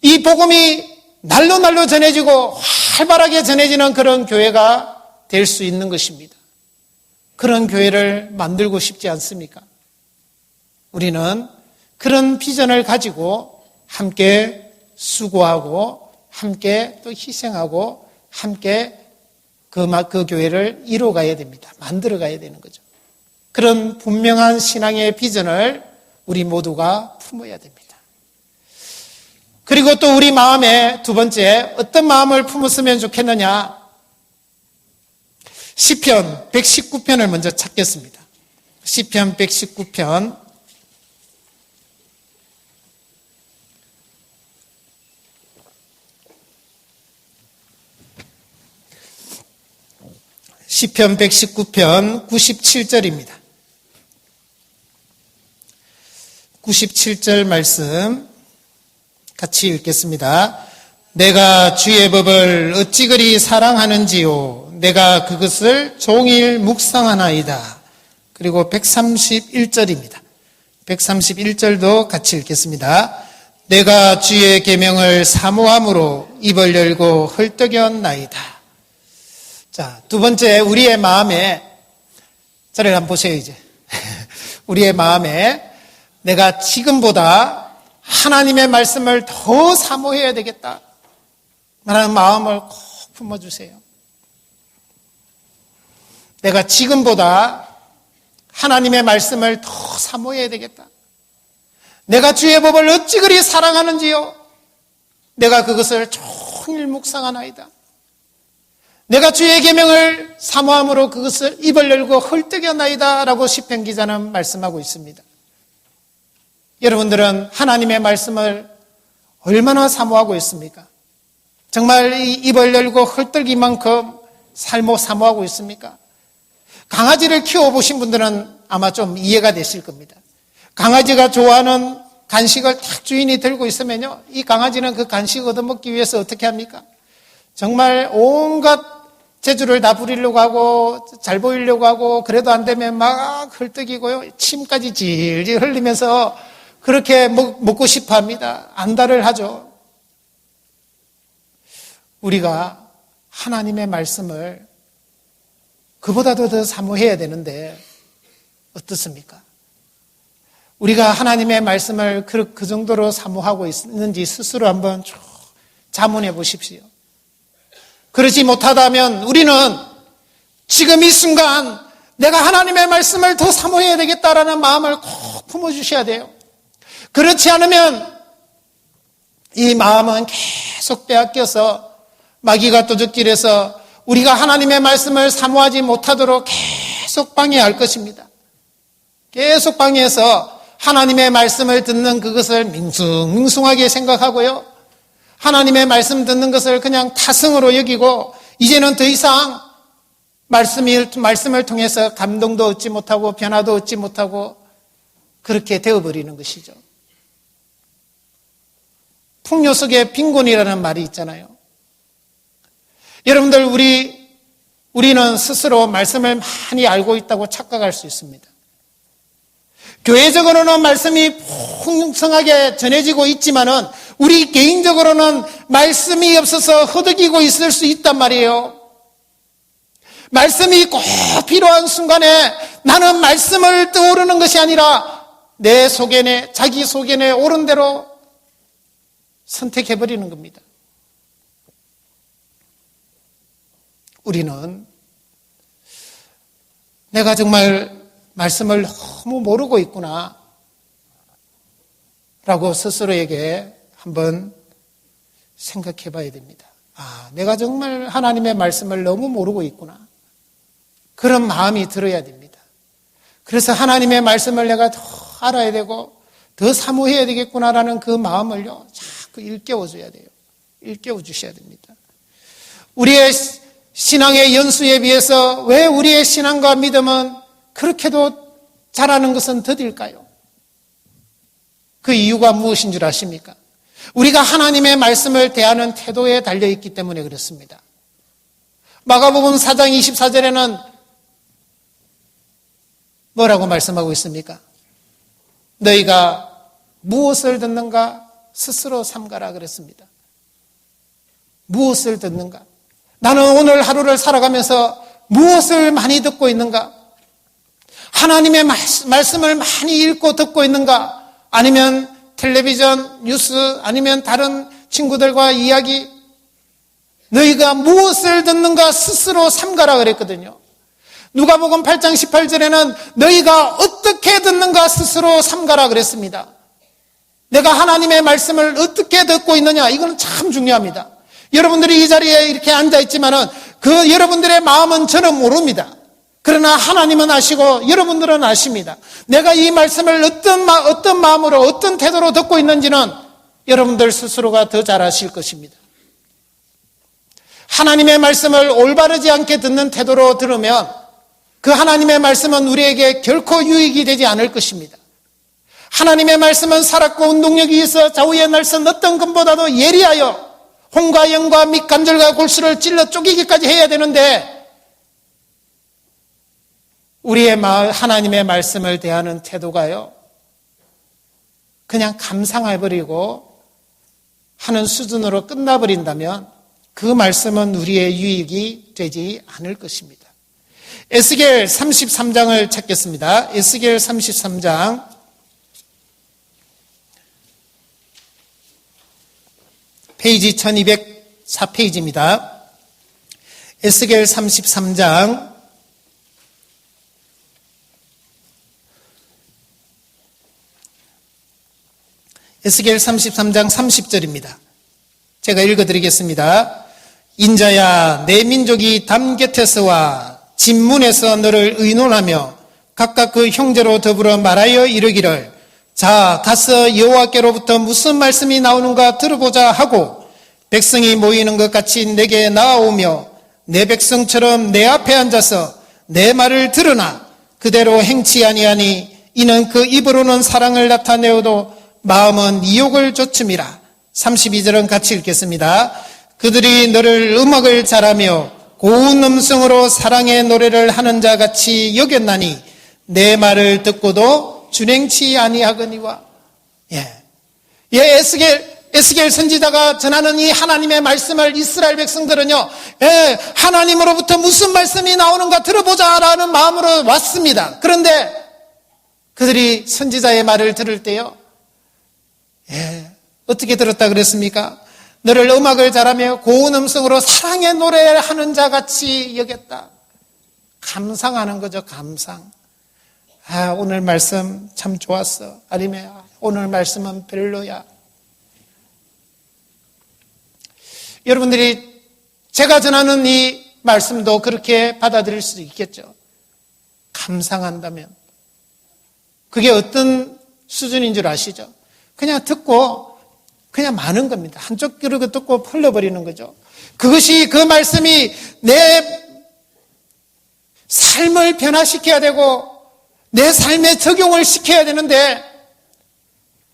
이 복음이 날로 전해지고 활발하게 전해지는 그런 교회가 될 수 있는 것입니다. 그런 교회를 만들고 싶지 않습니까? 우리는 그런 비전을 가지고 함께 수고하고 함께 또 희생하고 함께 그 교회를 이뤄가야 됩니다. 만들어가야 되는 거죠. 그런 분명한 신앙의 비전을 우리 모두가 품어야 됩니다. 그리고 또 우리 마음에 두 번째, 어떤 마음을 품었으면 좋겠느냐? 시편 119편을 먼저 찾겠습니다. 시편 119편 시편 119편 97절입니다. 97절 말씀 같이 읽겠습니다. 내가 주의 법을 어찌 그리 사랑하는지요. 내가 그것을 종일 묵상하나이다. 그리고 131절입니다. 131절도 같이 읽겠습니다. 내가 주의 계명을 사모함으로 입을 열고 헐떡였나이다. 자, 두 번째, 우리의 마음에, 저를 한번 보세요, 이제. 우리의 마음에 내가 지금보다 하나님의 말씀을 더 사모해야 되겠다 라는 마음을 꼭 품어주세요. 내가 지금보다 하나님의 말씀을 더 사모해야 되겠다. 내가 주의 법을 어찌 그리 사랑하는지요. 내가 그것을 종일 묵상하나이다. 내가 주의 계명을 사모함으로 그것을 입을 열고 헐떡여나이다 라고 시편 기자는 말씀하고 있습니다. 여러분들은 하나님의 말씀을 얼마나 사모하고 있습니까? 정말 이 입을 열고 헐떡이만큼 사모하고 있습니까? 강아지를 키워보신 분들은 아마 좀 이해가 되실 겁니다. 강아지가 좋아하는 간식을 딱 주인이 들고 있으면요, 이 강아지는 그 간식 얻어먹기 위해서 어떻게 합니까? 정말 온갖 재주를 다 부리려고 하고 잘 보이려고 하고 그래도 안 되면 막 헐떡이고요. 침까지 질질 흘리면서 그렇게 먹고 싶어 합니다. 안달을 하죠. 우리가 하나님의 말씀을 그보다도 더 사모해야 되는데 어떻습니까? 우리가 하나님의 말씀을 그 정도로 사모하고 있는지 스스로 한번 쭉 자문해 보십시오. 그러지 못하다면 우리는 지금 이 순간 내가 하나님의 말씀을 더 사모해야 되겠다라는 마음을 꼭 품어주셔야 돼요. 그렇지 않으면 이 마음은 계속 빼앗겨서 마귀가 도적질해서 우리가 하나님의 말씀을 사모하지 못하도록 계속 방해할 것입니다. 계속 방해해서 하나님의 말씀을 듣는 그것을 밍숭밍숭하게 생각하고요. 하나님의 말씀 듣는 것을 그냥 타성으로 여기고 이제는 더 이상 말씀을 통해서 감동도 얻지 못하고 변화도 얻지 못하고 그렇게 되어버리는 것이죠. 풍요 속에 빈곤이라는 말이 있잖아요. 여러분들 우리는 스스로 말씀을 많이 알고 있다고 착각할 수 있습니다. 교회적으로는 말씀이 풍성하게 전해지고 있지만은 우리 개인적으로는 말씀이 없어서 허덕이고 있을 수 있단 말이에요. 말씀이 꼭 필요한 순간에 나는 말씀을 떠오르는 것이 아니라 내 속에 자기 속에 옳은 대로 선택해버리는 겁니다. 우리는 내가 정말 말씀을 너무 모르고 있구나 라고 스스로에게 한번 생각해 봐야 됩니다. 내가 정말 하나님의 말씀을 너무 모르고 있구나. 그런 마음이 들어야 됩니다. 그래서 하나님의 말씀을 내가 더 알아야 되고 더 사모해야 되겠구나라는 그 마음을요, 자꾸 일깨워줘야 돼요. 일깨워 주셔야 됩니다. 우리의 신앙의 연수에 비해서 왜 우리의 신앙과 믿음은 그렇게도 자라는 것은 더딜까요? 그 이유가 무엇인 줄 아십니까? 우리가 하나님의 말씀을 대하는 태도에 달려있기 때문에 그렇습니다. 마가복음 4장 24절에는 뭐라고 말씀하고 있습니까? 너희가 무엇을 듣는가 스스로 삼가라 그랬습니다. 무엇을 듣는가? 나는 오늘 하루를 살아가면서 무엇을 많이 듣고 있는가? 하나님의 말씀을 많이 읽고 듣고 있는가? 아니면 텔레비전, 뉴스, 아니면 다른 친구들과 이야기? 너희가 무엇을 듣는가 스스로 삼가라 그랬거든요. 누가복음 8장 18절에는 너희가 어떻게 듣는가 스스로 삼가라 그랬습니다. 내가 하나님의 말씀을 어떻게 듣고 있느냐, 이건 참 중요합니다. 여러분들이 이 자리에 이렇게 앉아있지만은 그 여러분들의 마음은 저는 모릅니다. 그러나 하나님은 아시고 여러분들은 아십니다. 내가 이 말씀을 어떤 마음으로 어떤 태도로 듣고 있는지는 여러분들 스스로가 더 잘 아실 것입니다. 하나님의 말씀을 올바르지 않게 듣는 태도로 들으면 그 하나님의 말씀은 우리에게 결코 유익이 되지 않을 것입니다. 하나님의 말씀은 살았고 운동력이 있어 좌우에 날선 어떤 금보다도 예리하여 홍과 영과 및 관절과 골수를 찔러 쪼개기까지 해야 되는데 우리의 하나님의 말씀을 대하는 태도가요, 그냥 감상해버리고 하는 수준으로 끝나버린다면 그 말씀은 우리의 유익이 되지 않을 것입니다. 에스겔 33장을 찾겠습니다. 에스겔 33장 페이지 1204페이지입니다. 에스겔 33장 에스겔 33장 30절입니다. 제가 읽어드리겠습니다. 인자야, 내 민족이 담 곁에서와 진문에서 너를 의논하며 각각 그 형제로 더불어 말하여 이르기를 자, 가서 여호와께로부터 무슨 말씀이 나오는가 들어보자 하고 백성이 모이는 것 같이 내게 나아오며 내 백성처럼 내 앞에 앉아서 내 말을 들으나 그대로 행치 아니하니 이는 그 입으로는 사랑을 나타내어도 마음은 이욕을 좇음이라. 32절은 같이 읽겠습니다. 그들이 너를 음악을 잘하며 고운 음성으로 사랑의 노래를 하는 자 같이 여겼나니 내 말을 듣고도 준행치 아니하거니와. 에스겔 선지자가 전하는 이 하나님의 말씀을 이스라엘 백성들은요, 하나님으로부터 무슨 말씀이 나오는가 들어보자라는 마음으로 왔습니다. 그런데 그들이 선지자의 말을 들을 때요, 어떻게 들었다 그랬습니까? 너를 음악을 잘하며 고운 음성으로 사랑의 노래를 하는 자 같이 여겼다. 감상하는 거죠, 감상. 오늘 말씀 참 좋았어. 아니면 오늘 말씀은 별로야. 여러분들이 제가 전하는 이 말씀도 그렇게 받아들일 수 있겠죠. 감상한다면. 그게 어떤 수준인 줄 아시죠? 그냥 듣고 그냥 마는 겁니다. 한쪽 귀로 듣고 흘려버리는 거죠. 그것이, 그 말씀이 내 삶을 변화시켜야 되고 내 삶에 적용을 시켜야 되는데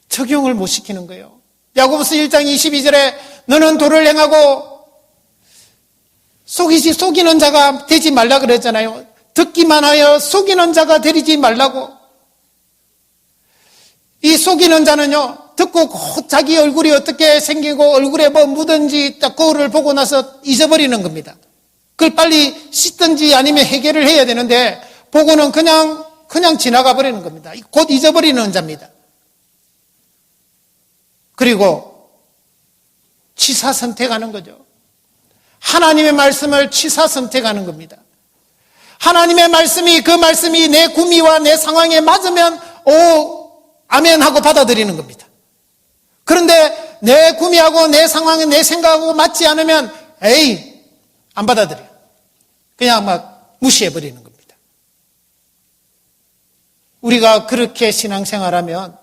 적용을 못 시키는 거예요. 야고보서 1장 22절에 너는 도를 행하고 속이는 자가 되지 말라 그랬잖아요. 듣기만 하여 속이는 자가 되지 말라고. 이 속이는 자는요, 듣고 곧 자기 얼굴이 어떻게 생기고 얼굴에 뭐 묻은지 딱 거울을 보고 나서 잊어버리는 겁니다. 그걸 빨리 씻든지 아니면 해결을 해야 되는데 보고는 그냥 지나가 버리는 겁니다. 곧 잊어버리는 자입니다. 그리고 취사 선택하는 거죠. 하나님의 말씀을 취사 선택하는 겁니다. 하나님의 말씀이, 그 말씀이 내 구미와 내 상황에 맞으면 아멘 하고 받아들이는 겁니다. 그런데 내 구미하고 내 상황에 내 생각하고 맞지 않으면 안 받아들여요. 그냥 막 무시해버리는 겁니다. 우리가 그렇게 신앙생활하면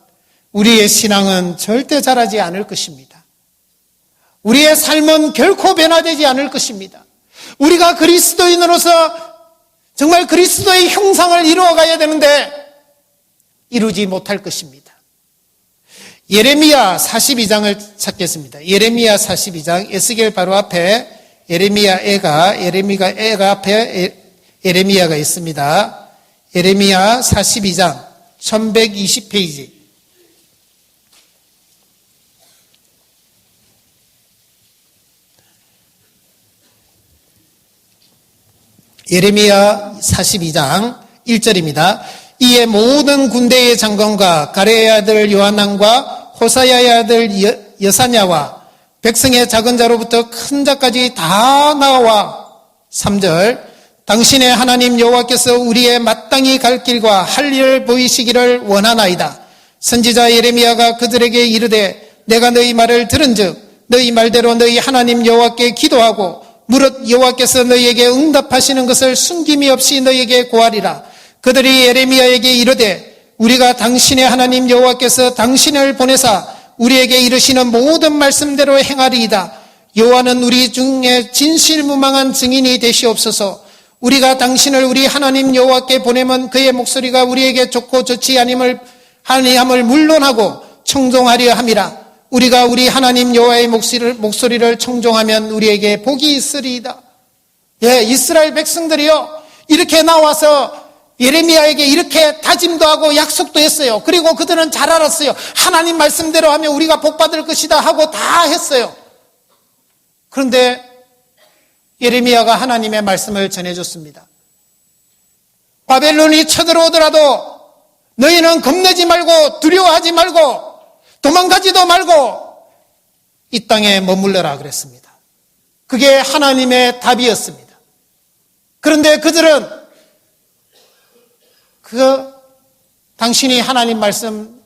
우리의 신앙은 절대 자라지 않을 것입니다. 우리의 삶은 결코 변화되지 않을 것입니다. 우리가 그리스도인으로서 정말 그리스도의 형상을 이루어가야 되는데 이루지 못할 것입니다. 예레미야 42장을 찾겠습니다. 예레미야 42장, 에스겔 바로 앞에 예레미야 애가 앞에 예레미야가 있습니다. 예레미야 42장 1120페이지. 예레미야 42장 1절입니다. 이에 모든 군대의 장관과 가레의 아들 요하난과 호사야의 아들 여사냐와 백성의 작은 자로부터 큰 자까지 다 나와 3절 당신의 하나님 여호와께서 우리의 마땅히 갈 길과 할 일을 보이시기를 원하나이다. 선지자 예레미야가 그들에게 이르되 내가 너희 말을 들은즉 너희 말대로 너희 하나님 여호와께 기도하고 무릇 여호와께서 너희에게 응답하시는 것을 숨김이 없이 너희에게 고하리라. 그들이 예레미야에게 이르되 우리가 당신의 하나님 여호와께서 당신을 보내사 우리에게 이르시는 모든 말씀대로 행하리이다. 여호와는 우리 중에 진실무망한 증인이 되시옵소서. 우리가 당신을 우리 하나님 여호와께 보내면 그의 목소리가 우리에게 좋고 좋지 아니함을 물론하고 청종하려 함이라. 우리가 우리 하나님 여호와의 목소리를 청종하면 우리에게 복이 있으리이다. 예, 이스라엘 백성들이요, 이렇게 나와서 예레미야에게 이렇게 다짐도 하고 약속도 했어요. 그리고 그들은 잘 알았어요. 하나님 말씀대로 하면 우리가 복받을 것이다 하고 다 했어요. 그런데 예레미야가 하나님의 말씀을 전해줬습니다. 바벨론이 쳐들어오더라도 너희는 겁내지 말고 두려워하지 말고 도망가지도 말고 이 땅에 머물러라 그랬습니다. 그게 하나님의 답이었습니다. 그런데 그들은 당신이 하나님 말씀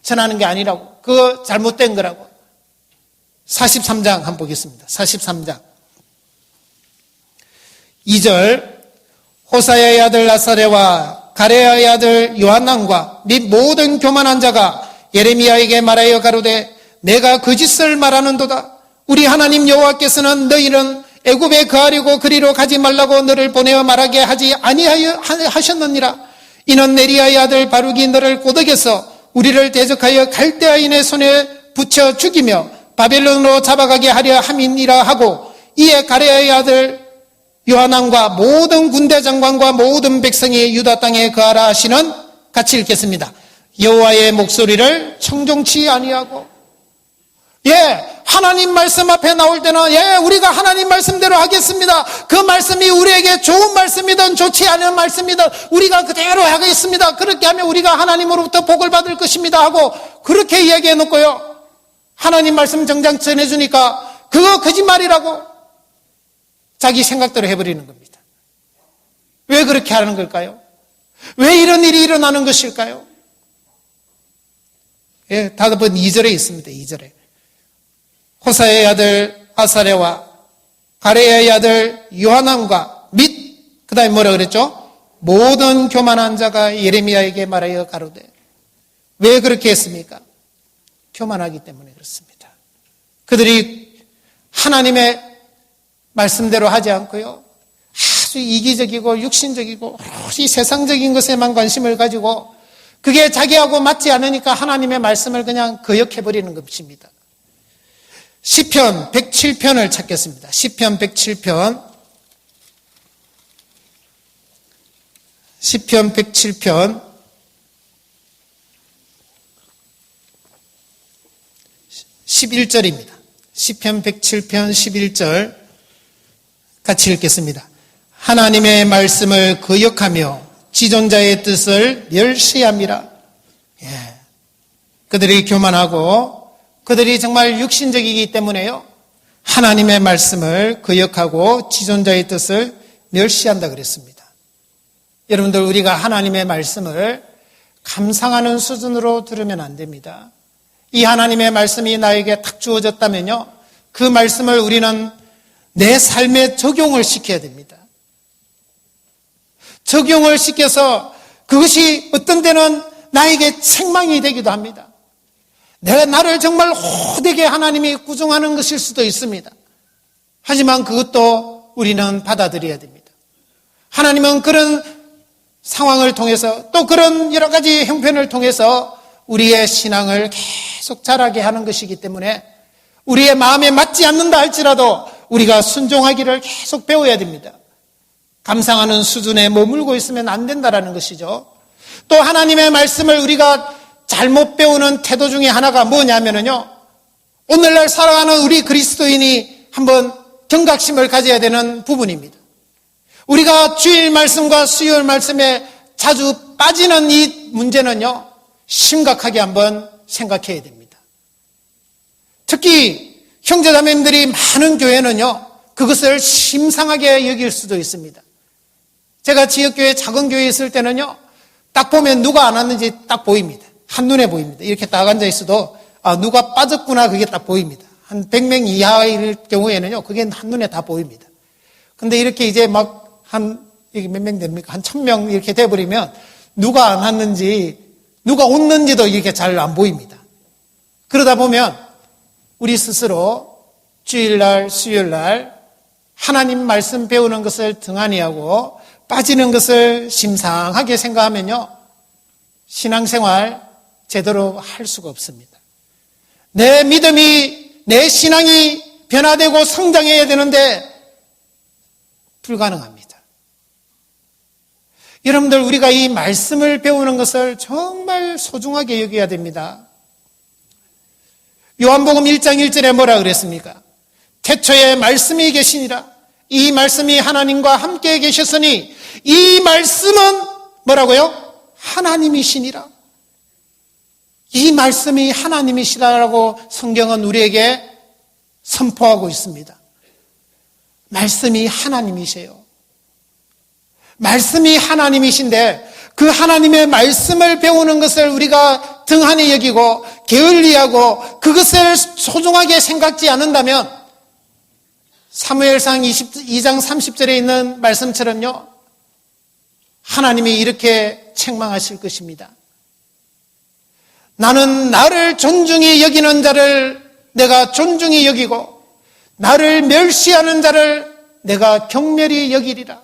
전하는 게 아니라고, 그거 잘못된 거라고. 43장 한번 보겠습니다. 43장 2절, 호사야의 아들 아사랴와 가레야의 아들 요한난과 및 모든 교만한 자가 예레미야에게 말하여 가로되 내가 거짓을 말하는도다. 우리 하나님 여호와께서는 너희는 애굽에 거하려고 그리로 가지 말라고 너를 보내어 말하게 하지 아니하셨느니라. 이는 네리야의 아들 바룩이 너를 꼬덕여서 우리를 대적하여 갈대아인의 손에 붙여 죽이며 바벨론으로 잡아가게 하려 함이니라 하고, 이에 가레야의 아들 요하난과 모든 군대 장관과 모든 백성이 유다 땅에 거하라 하시는, 같이 읽겠습니다. 여호와의 목소리를 청종치 아니하고. 하나님 말씀 앞에 나올 때는 우리가 하나님 말씀대로 하겠습니다. 그 말씀이 우리에게 좋은 말씀이든 좋지 않은 말씀이든 우리가 그대로 하겠습니다. 그렇게 하면 우리가 하나님으로부터 복을 받을 것입니다 하고 그렇게 이야기해 놓고요, 하나님 말씀 정작 전해주니까 그거 거짓말이라고 자기 생각대로 해버리는 겁니다. 왜 그렇게 하는 걸까요? 왜 이런 일이 일어나는 것일까요? 답은 2절에 있습니다. 2절에 호사야의 아들 아사랴와 가레야의 아들 요하난과 및 그 다음에 뭐라 그랬죠? 모든 교만한 자가 예레미야에게 말하여 가로되. 왜 그렇게 했습니까? 교만하기 때문에 그렇습니다. 그들이 하나님의 말씀대로 하지 않고요, 아주 이기적이고 육신적이고 오롯이 세상적인 것에만 관심을 가지고 그게 자기하고 맞지 않으니까 하나님의 말씀을 그냥 거역해버리는 것입니다. 시편 107편을 찾겠습니다. 시편 107편. 시편 107편 11절입니다. 시편 107편 11절 같이 읽겠습니다. 하나님의 말씀을 거역하며 지존자의 뜻을 멸시함이라. 그들이 교만하고 그들이 정말 육신적이기 때문에요, 하나님의 말씀을 거역하고 지존자의 뜻을 멸시한다 그랬습니다. 여러분들, 우리가 하나님의 말씀을 감상하는 수준으로 들으면 안 됩니다. 이 하나님의 말씀이 나에게 탁 주어졌다면요, 그 말씀을 우리는 내 삶에 적용을 시켜야 됩니다. 적용을 시켜서 그것이 어떤 때는 나에게 책망이 되기도 합니다. 나를 정말 호되게 하나님이 구중하는 것일 수도 있습니다. 하지만 그것도 우리는 받아들여야 됩니다. 하나님은 그런 상황을 통해서 또 그런 여러 가지 형편을 통해서 우리의 신앙을 계속 자라게 하는 것이기 때문에 우리의 마음에 맞지 않는다 할지라도 우리가 순종하기를 계속 배워야 됩니다. 감상하는 수준에 머물고 있으면 안 된다는 것이죠. 또 하나님의 말씀을 우리가 잘못 배우는 태도 중에 하나가 뭐냐면요, 오늘날 살아가는 우리 그리스도인이 한번 경각심을 가져야 되는 부분입니다. 우리가 주일 말씀과 수요일 말씀에 자주 빠지는 이 문제는요, 심각하게 한번 생각해야 됩니다. 특히 형제자매님들이 많은 교회는요, 그것을 심상하게 여길 수도 있습니다. 제가 지역교회 작은 교회에 있을 때는요, 딱 보면 누가 안 왔는지 딱 보입니다. 한눈에 보입니다. 이렇게 딱 앉아 있어도 누가 빠졌구나, 그게 딱 보입니다. 한 100명 이하일 경우에는요, 그게 한눈에 다 보입니다. 근데 이렇게 이제 이게 몇 명 됩니까? 한 1000명 이렇게 돼버리면 누가 안 왔는지, 누가 웃는지도 이렇게 잘 안 보입니다. 그러다 보면 우리 스스로 주일날, 수요일날 하나님 말씀 배우는 것을 등한히 하고 빠지는 것을 심상하게 생각하면요, 신앙생활 제대로 할 수가 없습니다. 내 믿음이, 내 신앙이 변화되고 성장해야 되는데 불가능합니다. 여러분들, 우리가 이 말씀을 배우는 것을 정말 소중하게 여겨야 됩니다. 요한복음 1장 1절에 뭐라 그랬습니까? 태초에 말씀이 계시니라. 이 말씀이 하나님과 함께 계셨으니 이 말씀은 뭐라고요? 하나님이시니라. 이 말씀이 하나님이시라고 성경은 우리에게 선포하고 있습니다. 말씀이 하나님이세요. 말씀이 하나님이신데 그 하나님의 말씀을 배우는 것을 우리가 등한히 여기고 게을리하고 그것을 소중하게 생각지 않는다면 사무엘상 22장 30절에 있는 말씀처럼요, 하나님이 이렇게 책망하실 것입니다. 나는 나를 존중히 여기는 자를 내가 존중히 여기고 나를 멸시하는 자를 내가 경멸히 여기리라.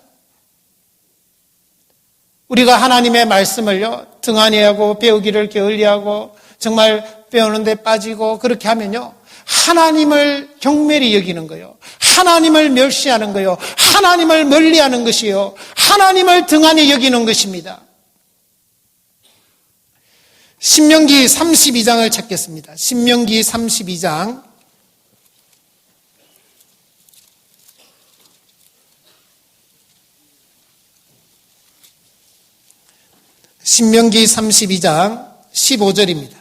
우리가 하나님의 말씀을요, 등한히 하고 배우기를 게을리하고 정말 배우는데 빠지고 그렇게 하면요, 하나님을 경멸히 여기는 거요, 하나님을 멸시하는 거요, 하나님을 멀리하는 것이요, 하나님을 등한히 여기는 것입니다. 신명기 32장을 찾겠습니다. 신명기 32장. 신명기 32장 15절입니다.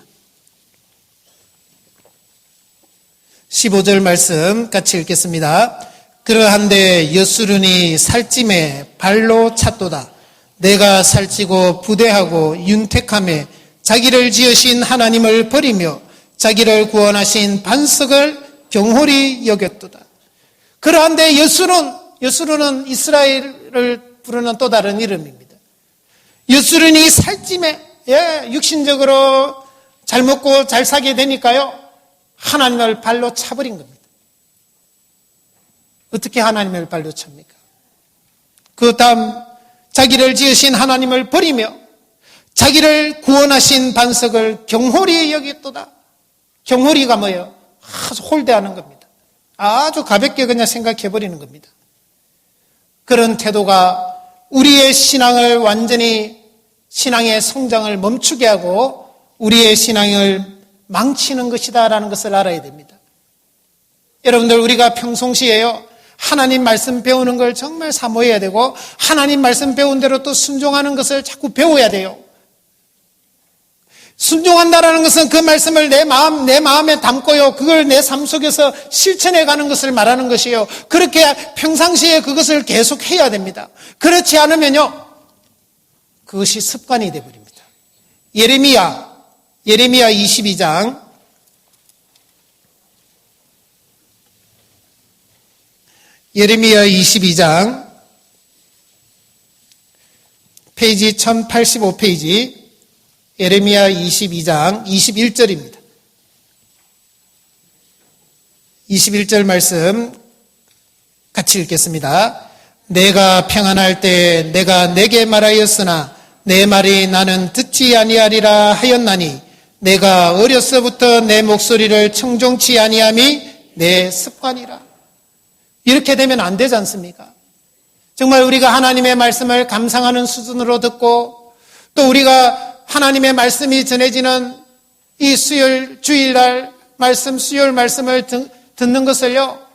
15절 말씀 같이 읽겠습니다. 그러한데 여수run이 살찜에 발로 찼도다. 내가 살찌고 부대하고 윤택함에 자기를 지으신 하나님을 버리며 자기를 구원하신 반석을 경홀히 여겼도다. 그러한데 여수run은 이스라엘을 부르는 또 다른 이름입니다. 여수run이 살찜에, 육신적으로 잘 먹고 잘 사게 되니까요, 하나님을 발로 차버린 겁니다. 어떻게 하나님을 발로 찹니까? 그 다음 자기를 지으신 하나님을 버리며 자기를 구원하신 반석을 경홀히 여겼도다. 경홀히가 뭐예요? 아주 홀대하는 겁니다. 아주 가볍게 그냥 생각해버리는 겁니다. 그런 태도가 우리의 신앙을 완전히, 신앙의 성장을 멈추게 하고 우리의 신앙을 망치는 것이다라는 것을 알아야 됩니다. 여러분들, 우리가 평상시에요, 하나님 말씀 배우는 걸 정말 사모해야 되고 하나님 말씀 배운 대로 또 순종하는 것을 자꾸 배워야 돼요. 순종한다라는 것은 그 말씀을 내 마음에 담고요, 그걸 내 삶 속에서 실천해 가는 것을 말하는 것이에요. 그렇게 평상시에 그것을 계속 해야 됩니다. 그렇지 않으면요, 그것이 습관이 되어버립니다. 예레미야 22장 예레미야 22장 페이지 1085페이지 예레미야 22장 21절입니다. 21절 말씀 같이 읽겠습니다. 내가 평안할 때 내가 내게 말하였으나 내 말이 나는 듣지 아니하리라 하였나니 내가 어려서부터 내 목소리를 청종치 아니함이 내 습관이라. 이렇게 되면 안 되지 않습니까? 정말 우리가 하나님의 말씀을 감상하는 수준으로 듣고 또 우리가 하나님의 말씀이 전해지는 이 주일날 말씀, 수요일 말씀을 듣는 것을요,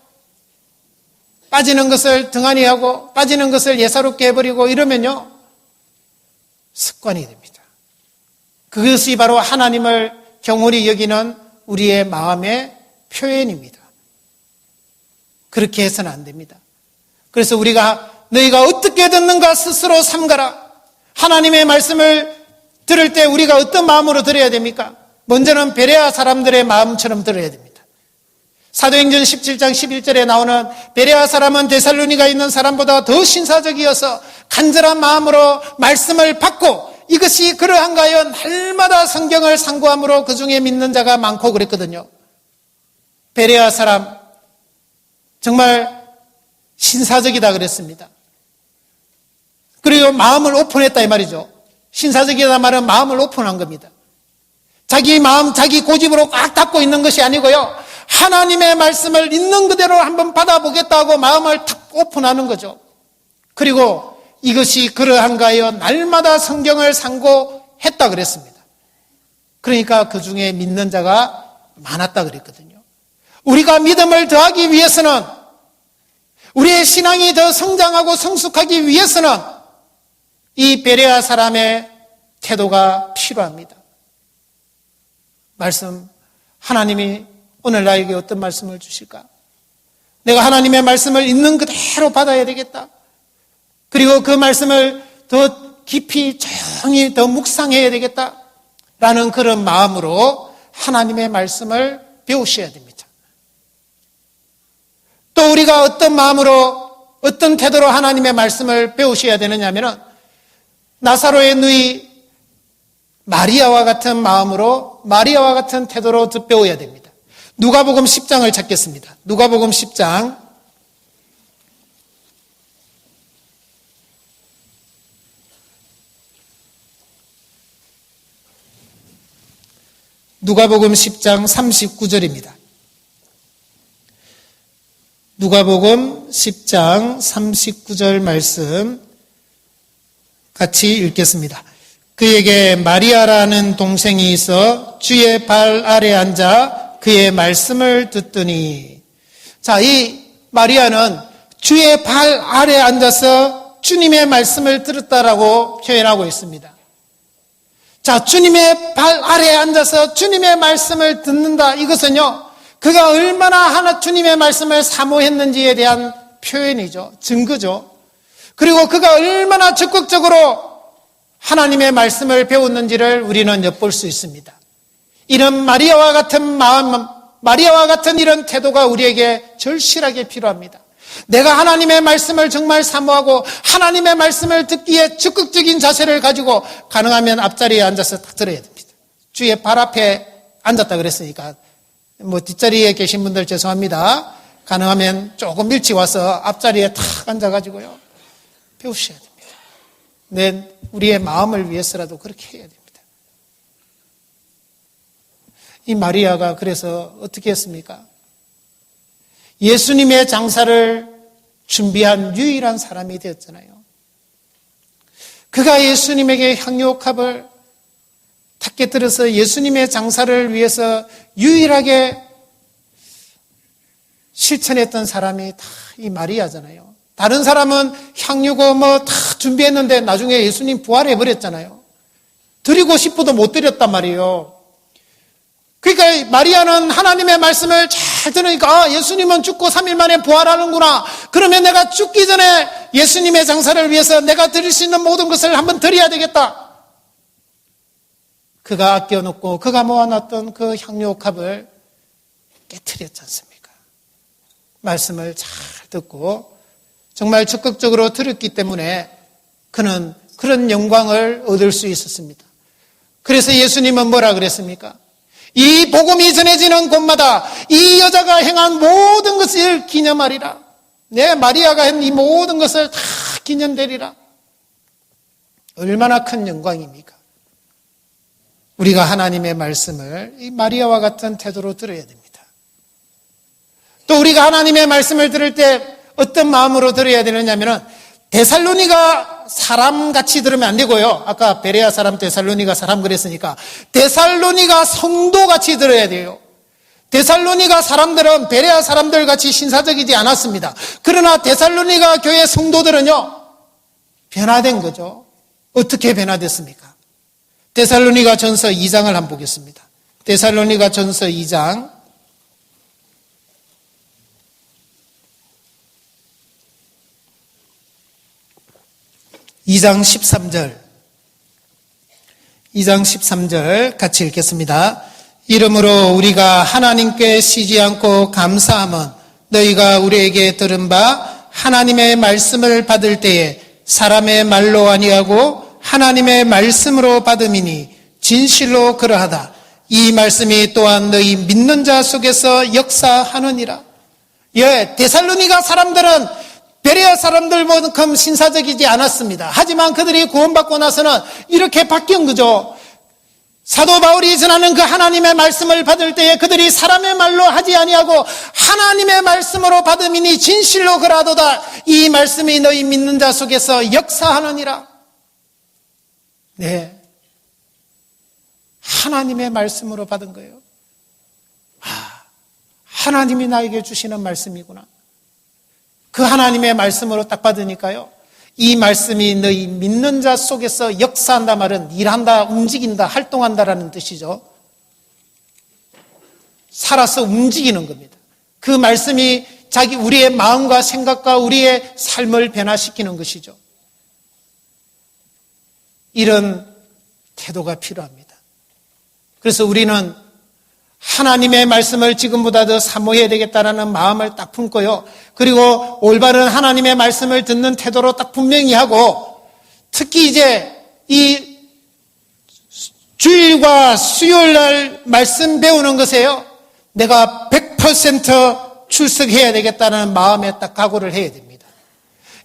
빠지는 것을 등한히 하고 빠지는 것을 예사롭게 해버리고 이러면요, 습관이 됩니다. 그것이 바로 하나님을 경홀히 여기는 우리의 마음의 표현입니다. 그렇게 해서는 안 됩니다. 그래서 너희가 어떻게 듣는가 스스로 삼가라. 하나님의 말씀을 들을 때 우리가 어떤 마음으로 들어야 됩니까? 먼저는 베레아 사람들의 마음처럼 들어야 됩니다. 사도행전 17장 11절에 나오는 베레아 사람은 데살로니가에 있는 사람보다 더 신사적이어서 간절한 마음으로 말씀을 받고 이것이 그러한가 하여 날마다 성경을 상고함으로 그 중에 믿는 자가 많고 그랬거든요. 베레아 사람 정말 신사적이다 그랬습니다. 그리고 마음을 오픈했다 이 말이죠. 신사적이다 말은 마음을 오픈한 겁니다. 자기 마음, 자기 고집으로 꽉 닫고 있는 것이 아니고요. 하나님의 말씀을 있는 그대로 한번 받아보겠다고 마음을 탁 오픈하는 거죠. 그리고 이것이 그러한가 하여 날마다 성경을 상고했다 그랬습니다. 그러니까 그 중에 믿는 자가 많았다 그랬거든요. 우리가 믿음을 더하기 위해서는, 우리의 신앙이 더 성장하고 성숙하기 위해서는 이 베레아 사람의 태도가 필요합니다. 말씀, 하나님이 오늘 나에게 어떤 말씀을 주실까? 내가 하나님의 말씀을 있는 그대로 받아야 되겠다. 그리고 그 말씀을 더 깊이 조용히 더 묵상해야 되겠다. 라는 그런 마음으로 하나님의 말씀을 배우셔야 됩니다. 또 우리가 어떤 마음으로, 어떤 태도로 하나님의 말씀을 배우셔야 되느냐 하면 나사로의 누이 마리아와 같은 마음으로, 마리아와 같은 태도로 배워야 됩니다. 누가복음 10장을 찾겠습니다. 누가복음 10장 누가복음 10장 39절입니다. 누가복음 10장 39절 말씀 같이 읽겠습니다. 그에게 마리아라는 동생이 있어 주의 발 아래 앉아 그의 말씀을 듣더니, 자, 이 마리아는 주의 발 아래 앉아서 주님의 말씀을 들었다라고 표현하고 있습니다. 자, 주님의 발 아래에 앉아서 주님의 말씀을 듣는다. 이것은요, 그가 얼마나 주님의 말씀을 사모했는지에 대한 표현이죠. 증거죠. 그리고 그가 얼마나 적극적으로 하나님의 말씀을 배웠는지를 우리는 엿볼 수 있습니다. 이런 마리아와 같은 마음, 마리아와 같은 이런 태도가 우리에게 절실하게 필요합니다. 내가 하나님의 말씀을 정말 사모하고 하나님의 말씀을 듣기에 적극적인 자세를 가지고 가능하면 앞자리에 앉아서 딱 들어야 됩니다. 주의 발 앞에 앉았다 그랬으니까 뒷자리에 계신 분들 죄송합니다. 가능하면 조금 일찍 와서 앞자리에 탁 앉아가지고요 배우셔야 됩니다. 우리의 마음을 위해서라도 그렇게 해야 됩니다. 이 마리아가 그래서 어떻게 했습니까? 예수님의 장사를 준비한 유일한 사람이 되었잖아요. 그가 예수님에게 향유옥합을 탁게 들어서 예수님의 장사를 위해서 유일하게 실천했던 사람이 다 이 마리아잖아요. 다른 사람은 향유고 다 준비했는데 나중에 예수님 부활해버렸잖아요. 드리고 싶어도 못 드렸단 말이에요. 그러니까 마리아는 하나님의 말씀을 잘 들으니까 예수님은 죽고 3일 만에 부활하는구나. 그러면 내가 죽기 전에 예수님의 장사를 위해서 내가 드릴 수 있는 모든 것을 한번 드려야 되겠다. 그가 아껴놓고 그가 모아놨던 그 향유옥합을 깨트렸지 않습니까? 말씀을 잘 듣고 정말 적극적으로 들었기 때문에 그는 그런 영광을 얻을 수 있었습니다. 그래서 예수님은 뭐라 그랬습니까? 이 복음이 전해지는 곳마다 이 여자가 행한 모든 것을 기념하리라. 마리아가 한 이 모든 것을 다 기념되리라. 얼마나 큰 영광입니까? 우리가 하나님의 말씀을 이 마리아와 같은 태도로 들어야 됩니다. 또 우리가 하나님의 말씀을 들을 때 어떤 마음으로 들어야 되느냐면은 데살로니가 사람같이 들으면 안 되고요. 아까 베레아 사람, 데살로니가 사람 그랬으니까 데살로니가 성도같이 들어야 돼요. 데살로니가 사람들은 베레아 사람들 같이 신사적이지 않았습니다. 그러나 데살로니가 교회 성도들은요 변화된 거죠. 어떻게 변화됐습니까? 데살로니가 전서 2장을 한번 보겠습니다. 데살로니가 전서 2장 2장 13절 같이 읽겠습니다. 이러므로 우리가 하나님께 쉬지 않고 감사함은 너희가 우리에게 들은 바 하나님의 말씀을 받을 때에 사람의 말로 아니하고 하나님의 말씀으로 받음이니 진실로 그러하다. 이 말씀이 또한 너희 믿는 자 속에서 역사하느니라. 예, 데살로니가 사람들은 베레아 사람들만큼 신사적이지 않았습니다. 하지만 그들이 구원받고 나서는 이렇게 바뀐 거죠. 사도 바울이 전하는 그 하나님의 말씀을 받을 때에 그들이 사람의 말로 하지 아니하고 하나님의 말씀으로 받음이니 진실로 그러하도다. 이 말씀이 너희 믿는 자 속에서 역사하느니라. 네, 하나님의 말씀으로 받은 거예요. 하나님이 나에게 주시는 말씀이구나. 그 하나님의 말씀으로 딱 받으니까요, 이 말씀이 너희 믿는 자 속에서 역사한다 말은 일한다, 움직인다, 활동한다라는 뜻이죠. 살아서 움직이는 겁니다. 그 말씀이 우리의 마음과 생각과 우리의 삶을 변화시키는 것이죠. 이런 태도가 필요합니다. 그래서 우리는 하나님의 말씀을 지금보다 더 사모해야 되겠다라는 마음을 딱 품고요. 그리고 올바른 하나님의 말씀을 듣는 태도로 딱 분명히 하고, 특히 이제 이 주일과 수요일날 말씀 배우는 것에요, 내가 100% 출석해야 되겠다는 마음에 딱 각오를 해야 됩니다.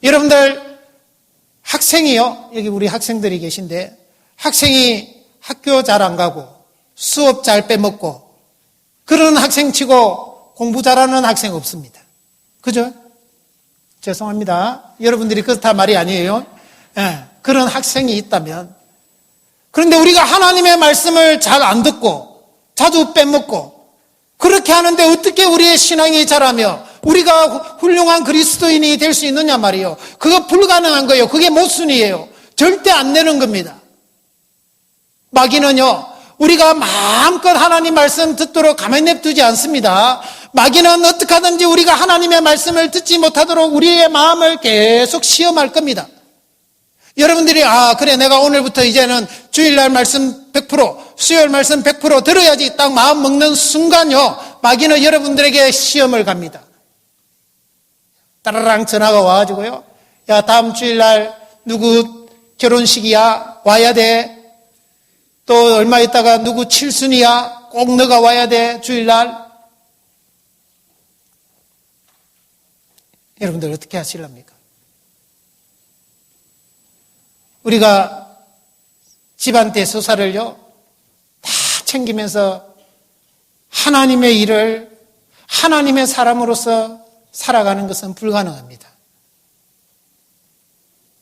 여러분들 학생이요, 여기 우리 학생들이 계신데, 학생이 학교 잘 안 가고 수업 잘 빼먹고 그런 학생치고 공부 잘하는 학생 없습니다. 그죠? 죄송합니다. 여러분들이 그렇다 말이 아니에요. 예, 그런 학생이 있다면, 그런데 우리가 하나님의 말씀을 잘 안 듣고 자주 빼먹고 그렇게 하는데 어떻게 우리의 신앙이 자라며 우리가 훌륭한 그리스도인이 될 수 있느냐 말이에요. 그거 불가능한 거예요. 그게 모순이에요. 절대 안 되는 겁니다. 마귀는요, 우리가 마음껏 하나님 말씀 듣도록 가만히 냅두지 않습니다. 마귀는 어떻게 하든지 우리가 하나님의 말씀을 듣지 못하도록 우리의 마음을 계속 시험할 겁니다. 여러분들이 그래, 내가 오늘부터 이제는 주일날 말씀 100%, 수요일 말씀 100% 들어야지 딱 마음 먹는 순간요, 마귀는 여러분들에게 시험을 갑니다. 따라랑 전화가 와가지고요, 야, 다음 주일날 누구 결혼식이야, 와야 돼. 또 얼마 있다가 누구 칠순이야, 꼭 너가 와야 돼, 주일날. 여러분들 어떻게 하실랍니까? 우리가 집안 대소사를요 다 챙기면서 하나님의 일을 하나님의 사람으로서 살아가는 것은 불가능합니다.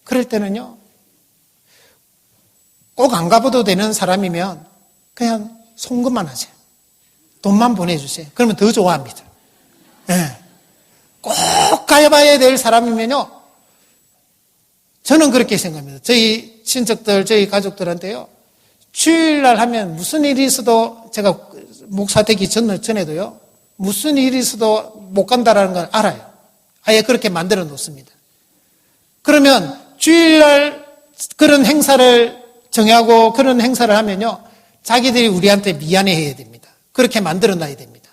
그럴 때는요, 꼭 안 가봐도 되는 사람이면 그냥 송금만 하세요. 돈만 보내주세요. 그러면 더 좋아합니다. 네. 꼭 가봐야 될 사람이면요, 저는 그렇게 생각합니다. 저희 친척들, 저희 가족들한테요, 주일날 하면 무슨 일이 있어도, 제가 목사 되기 전에도요, 무슨 일이 있어도 못 간다라는 걸 알아요. 아예 그렇게 만들어 놓습니다. 그러면 주일날 그런 행사를 정하고 그런 행사를 하면요, 자기들이 우리한테 미안해해야 됩니다. 그렇게 만들어 놔야 됩니다.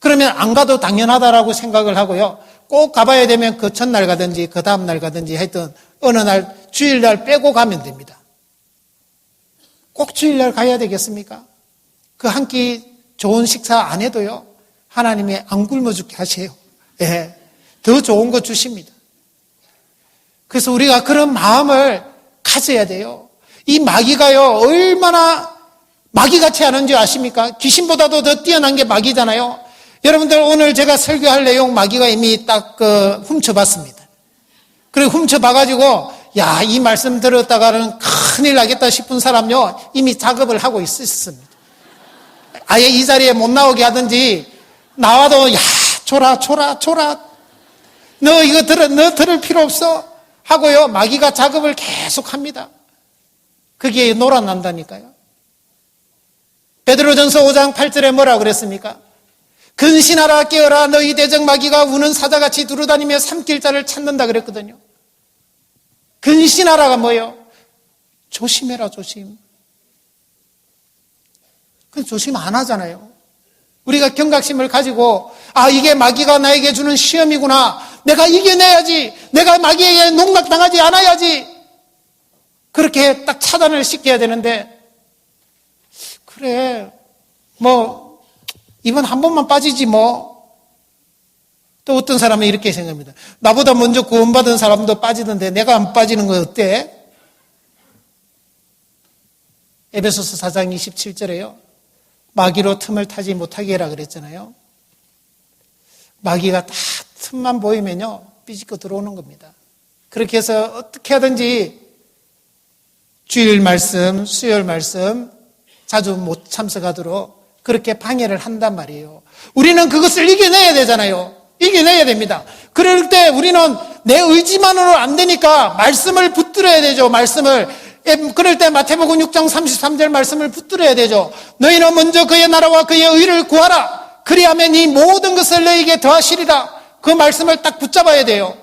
그러면 안 가도 당연하다라고 생각을 하고요, 꼭 가봐야 되면 그 첫날 가든지 그 다음날 가든지 하여튼 어느 날 주일날 빼고 가면 됩니다. 꼭 주일날 가야 되겠습니까? 그 한 끼 좋은 식사 안 해도요, 하나님이 안 굶어 죽게 하세요. 예, 더 좋은 거 주십니다. 그래서 우리가 그런 마음을 가져야 돼요. 이 마귀가요, 얼마나 마귀같이 하는지 아십니까? 귀신보다도 더 뛰어난 게 마귀잖아요. 여러분들, 오늘 제가 설교할 내용 마귀가 이미 딱 훔쳐봤습니다. 그리고 훔쳐봐가지고, 야, 이 말씀 들었다가는 큰일 나겠다 싶은 사람요, 이미 작업을 하고 있었습니다. 아예 이 자리에 못 나오게 하든지, 나와도, 야, 줘라. 너 이거 들을 필요 없어. 하고요, 마귀가 작업을 계속 합니다. 그게 놀아난다니까요. 베드로전서 5장 8절에 뭐라 그랬습니까? 근신하라, 깨어라, 너희 대적 마귀가 우는 사자같이 두루다니며 삼킬 자를 찾는다 그랬거든요. 근신하라가 뭐예요? 조심해라, 조심. 그건 조심 안 하잖아요. 우리가 경각심을 가지고 이게 마귀가 나에게 주는 시험이구나. 내가 이겨내야지. 내가 마귀에게 농락당하지 않아야지. 그렇게 딱 차단을 시켜야 되는데 그래 이번 한 번만 빠지지 뭐. 또 어떤 사람은 이렇게 생각합니다. 나보다 먼저 구원받은 사람도 빠지던데 내가 안 빠지는 거 어때? 에베소서 4장 27절에요. 마귀로 틈을 타지 못하게 해라 그랬잖아요. 마귀가 다 틈만 보이면요 삐집고 들어오는 겁니다. 그렇게 해서 어떻게 하든지 주일 말씀, 수요일 말씀 자주 못 참석하도록 그렇게 방해를 한단 말이에요. 우리는 그것을 이겨내야 되잖아요. 이겨내야 됩니다. 그럴 때 우리는 내 의지만으로 안 되니까 말씀을 붙들어야 되죠. 그럴 때 마태복음 6장 33절 말씀을 붙들어야 되죠. 너희는 먼저 그의 나라와 그의 의를 구하라. 그리하면 이 모든 것을 너희에게 더하시리라. 그 말씀을 딱 붙잡아야 돼요.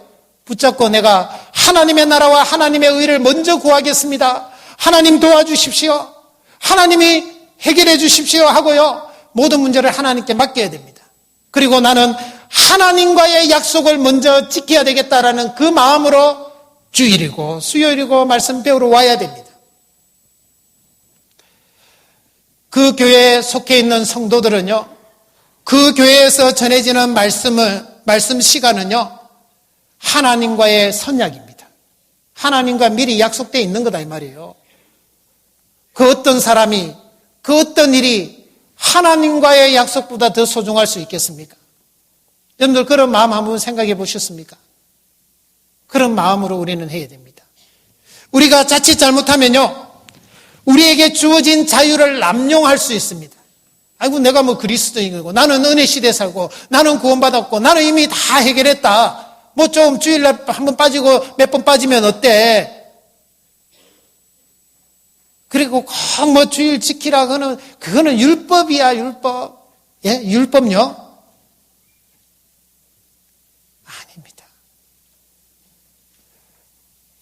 붙잡고 내가 하나님의 나라와 하나님의 의를 먼저 구하겠습니다. 하나님 도와주십시오. 하나님이 해결해 주십시오 하고요. 모든 문제를 하나님께 맡겨야 됩니다. 그리고 나는 하나님과의 약속을 먼저 지켜야 되겠다라는 그 마음으로 주일이고 수요일이고 말씀 배우러 와야 됩니다. 그 교회에 속해 있는 성도들은요, 그 교회에서 전해지는 말씀 시간은요, 하나님과의 선약입니다. 하나님과 미리 약속되어 있는 거다 이 말이에요. 그 어떤 사람이, 그 어떤 일이 하나님과의 약속보다 더 소중할 수 있겠습니까? 여러분들 그런 마음 한번 생각해 보셨습니까? 그런 마음으로 우리는 해야 됩니다. 우리가 자칫 잘못하면요, 우리에게 주어진 자유를 남용할 수 있습니다. 아이고 내가 그리스도인이고 나는 은혜 시대에 살고 나는 구원받았고 나는 이미 다 해결했다. 좀 주일날 한번 빠지고 몇 번 빠지면 어때? 그리고 꼭 주일 지키라 그거는 율법이야, 율법. 예? 율법요? 아닙니다.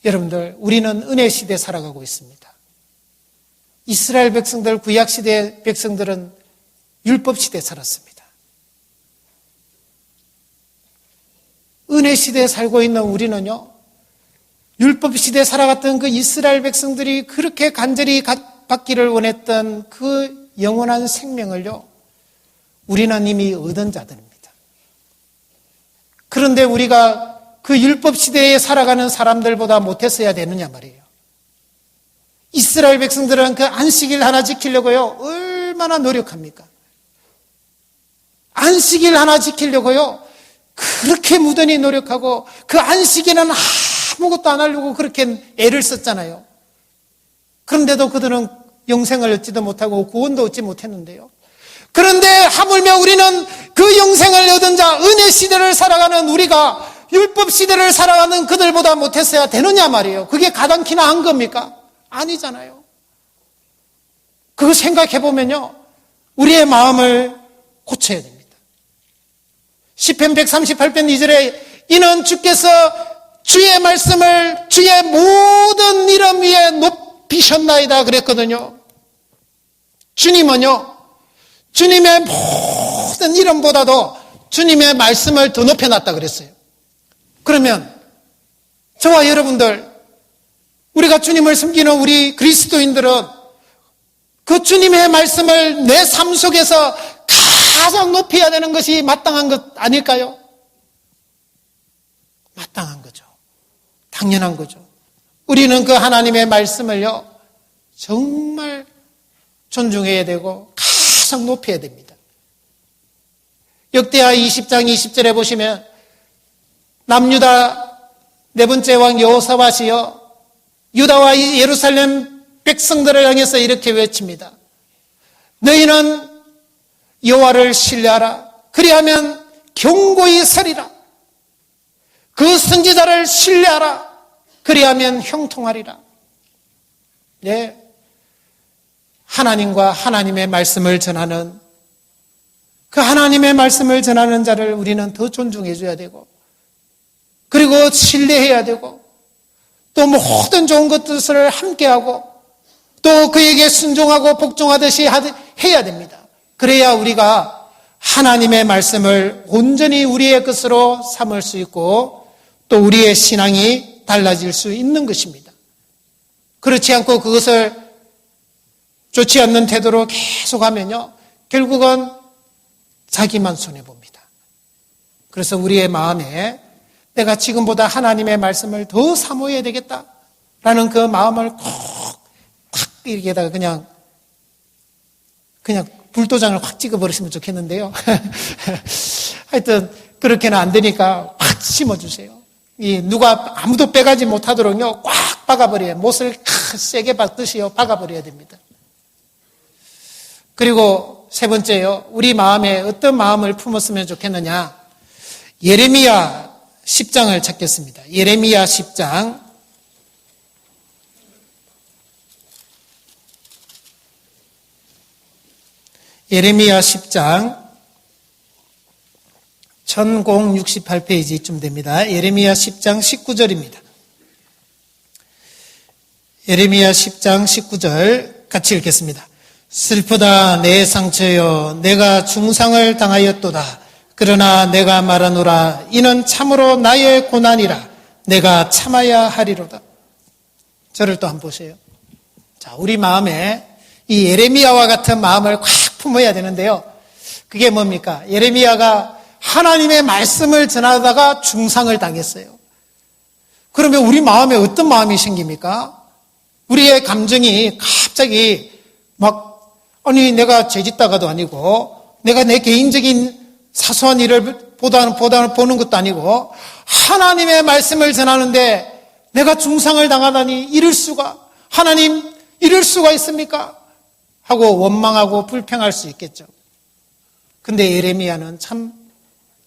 여러분들, 우리는 은혜 시대에 살아가고 있습니다. 이스라엘 백성들, 구약 시대 백성들은 율법 시대에 살았습니다. 은혜 시대에 살고 있는 우리는요, 율법 시대에 살아갔던 그 이스라엘 백성들이 그렇게 간절히 받기를 원했던 그 영원한 생명을요, 우리는 이미 얻은 자들입니다. 그런데 우리가 그 율법 시대에 살아가는 사람들보다 못했어야 되느냐 말이에요. 이스라엘 백성들은 그 안식일 하나 지키려고요, 얼마나 노력합니까? 안식일 하나 지키려고요, 그렇게 무던히 노력하고 그 안식일은 아무것도 안 하려고 그렇게 애를 썼잖아요. 그런데도 그들은 영생을 얻지도 못하고 구원도 얻지 못했는데요. 그런데 하물며 우리는 그 영생을 얻은 자, 은혜 시대를 살아가는 우리가 율법 시대를 살아가는 그들보다 못했어야 되느냐 말이에요. 그게 가당키나 한 겁니까? 아니잖아요. 그거 생각해 보면요, 우리의 마음을 고쳐야 됩니다. 시편 138편 2절에 이는 주께서 주의 말씀을 주의 모든 이름 위에 높이셨나이다 그랬거든요. 주님은요, 주님의 모든 이름보다도 주님의 말씀을 더 높여놨다 그랬어요. 그러면 저와 여러분들, 우리가 주님을 섬기는 우리 그리스도인들은 그 주님의 말씀을 내 삶 속에서 가장 높여야 되는 것이 마땅한 것 아닐까요? 마땅한 거죠. 당연한 거죠. 우리는 그 하나님의 말씀을요, 정말 존중해야 되고 가장 높여야 됩니다. 역대하 20장 20절에 보시면 남유다 네 번째 왕 여호사밧이요, 유다와 예루살렘 백성들을 향해서 이렇게 외칩니다. 너희는 여호와를 신뢰하라. 그리하면 견고히 서리라. 그 선지자를 신뢰하라. 그리하면 형통하리라. 네, 하나님과 하나님의 말씀을 전하는, 그 하나님의 말씀을 전하는 자를 우리는 더 존중해 줘야 되고, 그리고 신뢰해야 되고, 또 모든 좋은 것들을 함께하고, 또 그에게 순종하고 복종하듯이 해야 됩니다. 그래야 우리가 하나님의 말씀을 온전히 우리의 것으로 삼을 수 있고 또 우리의 신앙이 달라질 수 있는 것입니다. 그렇지 않고 그것을 좋지 않는 태도로 계속하면요, 결국은 자기만 손해봅니다. 그래서 우리의 마음에 내가 지금보다 하나님의 말씀을 더 사모해야 되겠다라는 그 마음을 탁 이렇게다가 그냥 불도장을 확 찍어버리시면 좋겠는데요. 하여튼 그렇게는 안 되니까 확 심어주세요. 누가 아무도 빼가지 못하도록요, 꽉 박아버려요. 못을 세게 박듯이요, 박아버려야 됩니다. 그리고 세 번째요, 우리 마음에 어떤 마음을 품었으면 좋겠느냐. 예레미야 10장을 찾겠습니다. 예레미야 10장. 예레미야 10장 1068페이지쯤 됩니다. 예레미야 10장 19절입니다. 예레미야 10장 19절 같이 읽겠습니다. 슬프다 내 상처여 내가 중상을 당하였도다. 그러나 내가 말하노라 이는 참으로 나의 고난이라 내가 참아야 하리로다. 저를 또 한번 보세요. 자, 우리 마음에 이 예레미야와 같은 마음을 꽉 품어야 되는데요. 그게 뭡니까? 예레미야가 하나님의 말씀을 전하다가 중상을 당했어요. 그러면 우리 마음에 어떤 마음이 생깁니까? 우리의 감정이 갑자기 내가 죄짓다가도 아니고 내가 내 개인적인 사소한 일을 보는 것도 아니고 하나님의 말씀을 전하는데 내가 중상을 당하다니 하나님 이럴 수가 있습니까? 하고 원망하고 불평할 수 있겠죠. 근데 예레미야는 참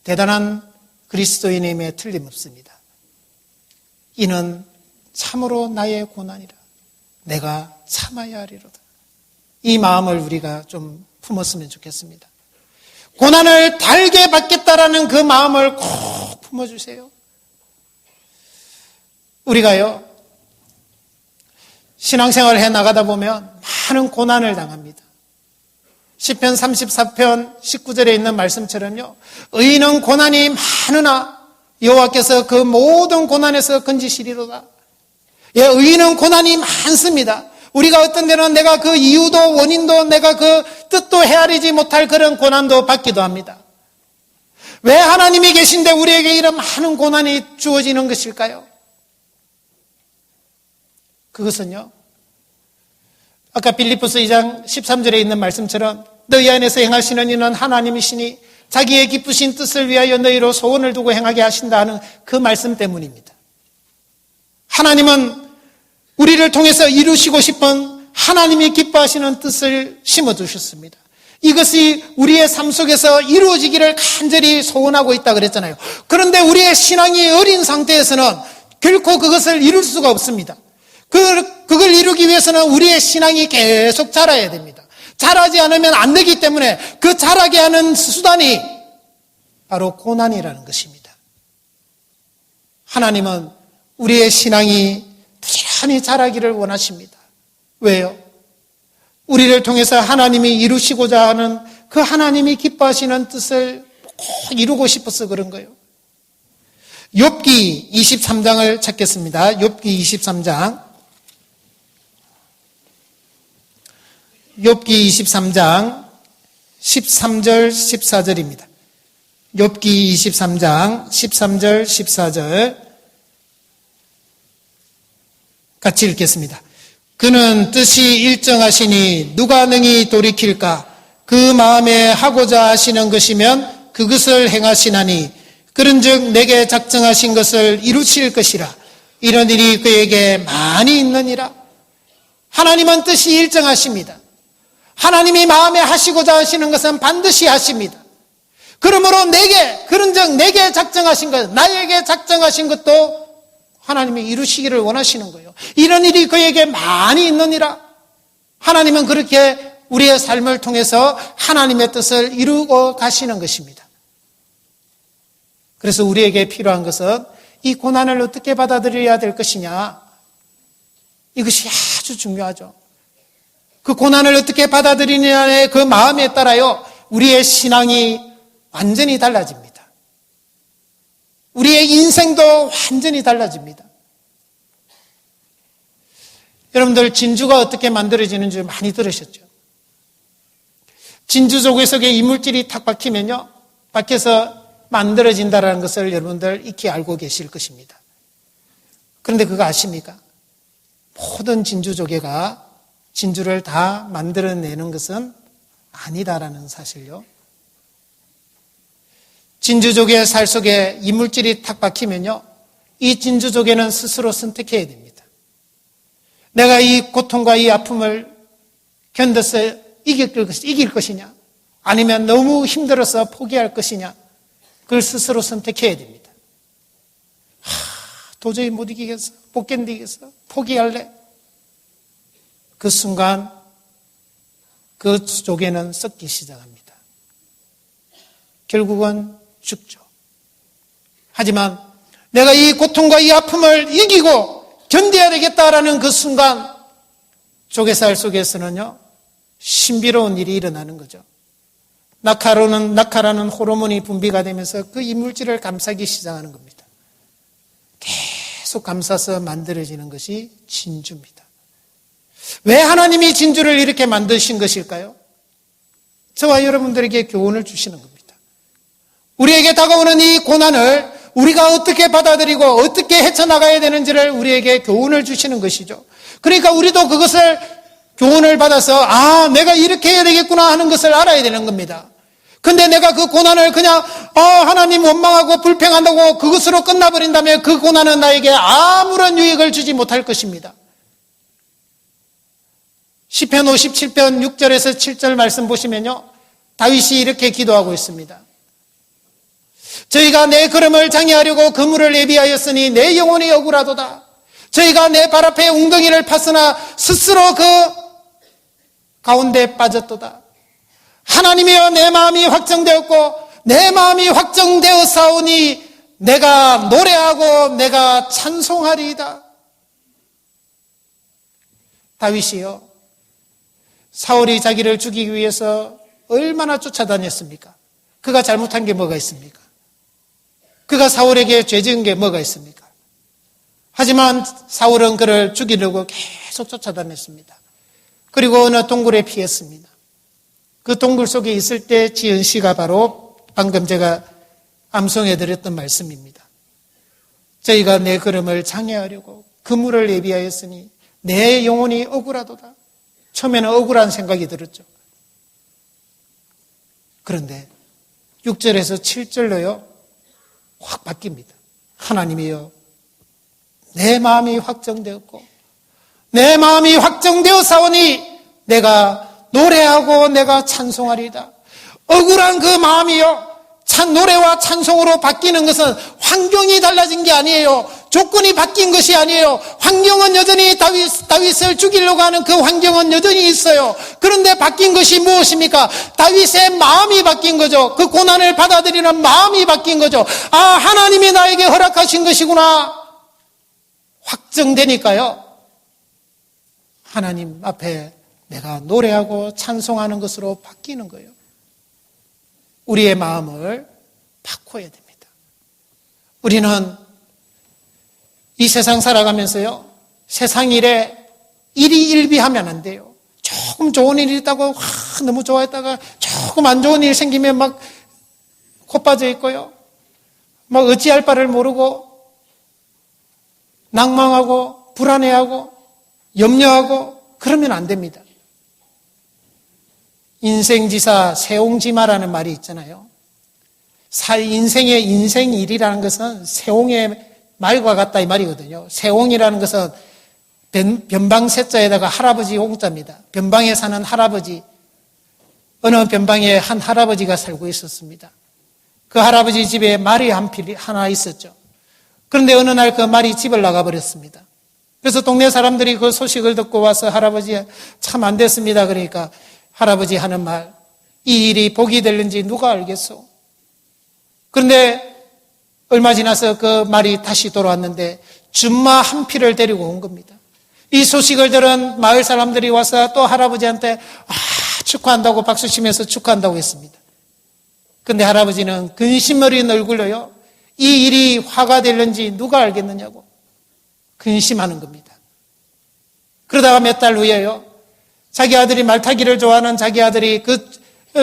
대단한 그리스도인임에 틀림없습니다. 이는 참으로 나의 고난이라 내가 참아야 하리로다. 이 마음을 우리가 좀 품었으면 좋겠습니다. 고난을 달게 받겠다라는 그 마음을 꼭 품어주세요. 우리가요, 신앙생활을 해나가다 보면 많은 고난을 당합니다. 시편 34편 19절에 있는 말씀처럼요, 의인은 고난이 많으나 여호와께서 그 모든 고난에서 건지시리로다. 예, 의인은 고난이 많습니다. 우리가 어떤 데는 내가 그 이유도 원인도 내가 그 뜻도 헤아리지 못할 그런 고난도 받기도 합니다. 왜 하나님이 계신데 우리에게 이런 많은 고난이 주어지는 것일까요? 그것은요, 아까 빌립보서 2장 13절에 있는 말씀처럼 너희 안에서 행하시는 이는 하나님이시니 자기의 기쁘신 뜻을 위하여 너희로 소원을 두고 행하게 하신다 하는 그 말씀 때문입니다. 하나님은 우리를 통해서 이루시고 싶은 하나님이 기뻐하시는 뜻을 심어두셨습니다. 이것이 우리의 삶 속에서 이루어지기를 간절히 소원하고 있다 그랬잖아요. 그런데 우리의 신앙이 어린 상태에서는 결코 그것을 이룰 수가 없습니다. 그걸 이루기 위해서는 우리의 신앙이 계속 자라야 됩니다. 자라지 않으면 안 되기 때문에 그 자라게 하는 수단이 바로 고난이라는 것입니다. 하나님은 우리의 신앙이 부지런히 자라기를 원하십니다. 왜요? 우리를 통해서 하나님이 이루시고자 하는 그 하나님이 기뻐하시는 뜻을 꼭 이루고 싶어서 그런 거예요. 욥기 23장을 찾겠습니다. 욥기 23장. 욥기 23장 13절 14절입니다. 욥기 23장 13절 14절 같이 읽겠습니다. 그는 뜻이 일정하시니 누가 능히 돌이킬까? 그 마음에 하고자 하시는 것이면 그것을 행하시나니 그런즉 내게 작정하신 것을 이루실 것이라. 이런 일이 그에게 많이 있느니라. 하나님은 뜻이 일정하십니다. 하나님이 마음에 하시고자 하시는 것은 반드시 하십니다. 그러므로 그런즉 내게 작정하신 것, 나에게 작정하신 것도 하나님이 이루시기를 원하시는 거예요. 이런 일이 그에게 많이 있느니라. 하나님은 그렇게 우리의 삶을 통해서 하나님의 뜻을 이루고 가시는 것입니다. 그래서 우리에게 필요한 것은 이 고난을 어떻게 받아들여야 될 것이냐. 이것이 아주 중요하죠. 그 고난을 어떻게 받아들이느냐의 그 마음에 따라요, 우리의 신앙이 완전히 달라집니다. 우리의 인생도 완전히 달라집니다. 여러분들, 진주가 어떻게 만들어지는 줄 많이 들으셨죠? 진주 속에 이물질이 탁 박히면요, 밖에서 만들어진다는 것을 여러분들 익히 알고 계실 것입니다. 그런데 그거 아십니까? 모든 진주조개가 진주를 다 만들어내는 것은 아니다라는 사실요. 진주조개 살 속에 이물질이 탁 박히면요, 이 진주조개는 스스로 선택해야 됩니다. 내가 이 고통과 이 아픔을 견뎌서 이길 것이냐, 아니면 너무 힘들어서 포기할 것이냐, 그걸 스스로 선택해야 됩니다. 도저히 못 이기겠어, 못 견디겠어, 포기할래. 그 순간 그 조개는 썩기 시작합니다. 결국은 죽죠. 하지만 내가 이 고통과 이 아픔을 이기고 견뎌야 되겠다라는 그 순간, 조개살 속에서는요, 신비로운 일이 일어나는 거죠. 낙하라는 호르몬이 분비가 되면서 그 이물질을 감싸기 시작하는 겁니다. 계속 감싸서 만들어지는 것이 진주입니다. 왜 하나님이 진주를 이렇게 만드신 것일까요? 저와 여러분들에게 교훈을 주시는 겁니다. 우리에게 다가오는 이 고난을 우리가 어떻게 받아들이고 어떻게 헤쳐나가야 되는지를 우리에게 교훈을 주시는 것이죠. 그러니까 우리도 그것을 교훈을 받아서 내가 이렇게 해야 되겠구나 하는 것을 알아야 되는 겁니다. 근데 내가 그 고난을 그냥 하나님 원망하고 불평한다고 그것으로 끝나버린다면 그 고난은 나에게 아무런 유익을 주지 못할 것입니다. 시편 57편 6절에서 7절 말씀 보시면요, 다윗이 이렇게 기도하고 있습니다. 저희가 내 걸음을 장애하려고 그물을 예비하였으니 내 영혼이 억울하도다. 저희가 내 발 앞에 웅덩이를 팠으나 스스로 그 가운데 빠졌도다. 하나님이여, 내 마음이 확정되었고 내 마음이 확정되어 싸우니 내가 노래하고 내가 찬송하리이다. 다윗이요, 사울이 자기를 죽이기 위해서 얼마나 쫓아다녔습니까? 그가 잘못한 게 뭐가 있습니까? 그가 사울에게 죄 지은 게 뭐가 있습니까? 하지만 사울은 그를 죽이려고 계속 쫓아다녔습니다. 그리고 어느 동굴에 피했습니다. 그 동굴 속에 있을 때 지은 시가 바로 방금 제가 암송해 드렸던 말씀입니다. 저희가 내 걸음을 장애하려고 그물을 예비하였으니 내 영혼이 억울하도다. 처음에는 억울한 생각이 들었죠. 그런데 6절에서 7절로요, 확 바뀝니다. 하나님이여, 내 마음이 확정되었고 내 마음이 확정되어 싸우니 내가 노래하고 내가 찬송하리이다. 억울한 그 마음이요, 노래와 찬송으로 바뀌는 것은 환경이 달라진 게 아니에요. 조건이 바뀐 것이 아니에요. 환경은 여전히 다윗을 죽이려고 하는 그 환경은 여전히 있어요. 그런데 바뀐 것이 무엇입니까? 다윗의 마음이 바뀐 거죠. 그 고난을 받아들이는 마음이 바뀐 거죠. 하나님이 나에게 허락하신 것이구나 확정되니까요, 하나님 앞에 내가 노래하고 찬송하는 것으로 바뀌는 거예요. 우리의 마음을 바꿔야 됩니다. 우리는 이 세상 살아가면서요, 세상 일에 일희일비하면 안 돼요. 조금 좋은 일이 있다고 너무 좋아했다가 조금 안 좋은 일 생기면 막 코 빠져 있고요, 막 어찌할 바를 모르고 낭망하고 불안해하고 염려하고 그러면 안 됩니다. 인생지사 세옹지마라는 말이 있잖아요. 인생의 인생일이라는 것은 세옹의 말과 같다 이 말이거든요. 세옹이라는 것은 변방세자에다가 할아버지 옹자입니다. 변방에 사는 할아버지, 어느 변방에 한 할아버지가 살고 있었습니다. 그 할아버지 집에 말이 하나 있었죠. 그런데 어느 날 그 말이 집을 나가버렸습니다. 그래서 동네 사람들이 그 소식을 듣고 와서 할아버지 참 안 됐습니다. 그러니까 할아버지 하는 말, 이 일이 복이 될는지 누가 알겠소? 그런데 얼마 지나서 그 말이 다시 돌아왔는데 준마 한 피를 데리고 온 겁니다. 이 소식을 들은 마을 사람들이 와서 또 할아버지한테 축하한다고 박수치면서 축하한다고 했습니다. 근데 할아버지는 근심 어린 얼굴로요, 이 일이 화가 될는지 누가 알겠느냐고 근심하는 겁니다. 그러다가 몇 달 후에요, 자기 아들이 말타기를 좋아하는 자기 아들이 그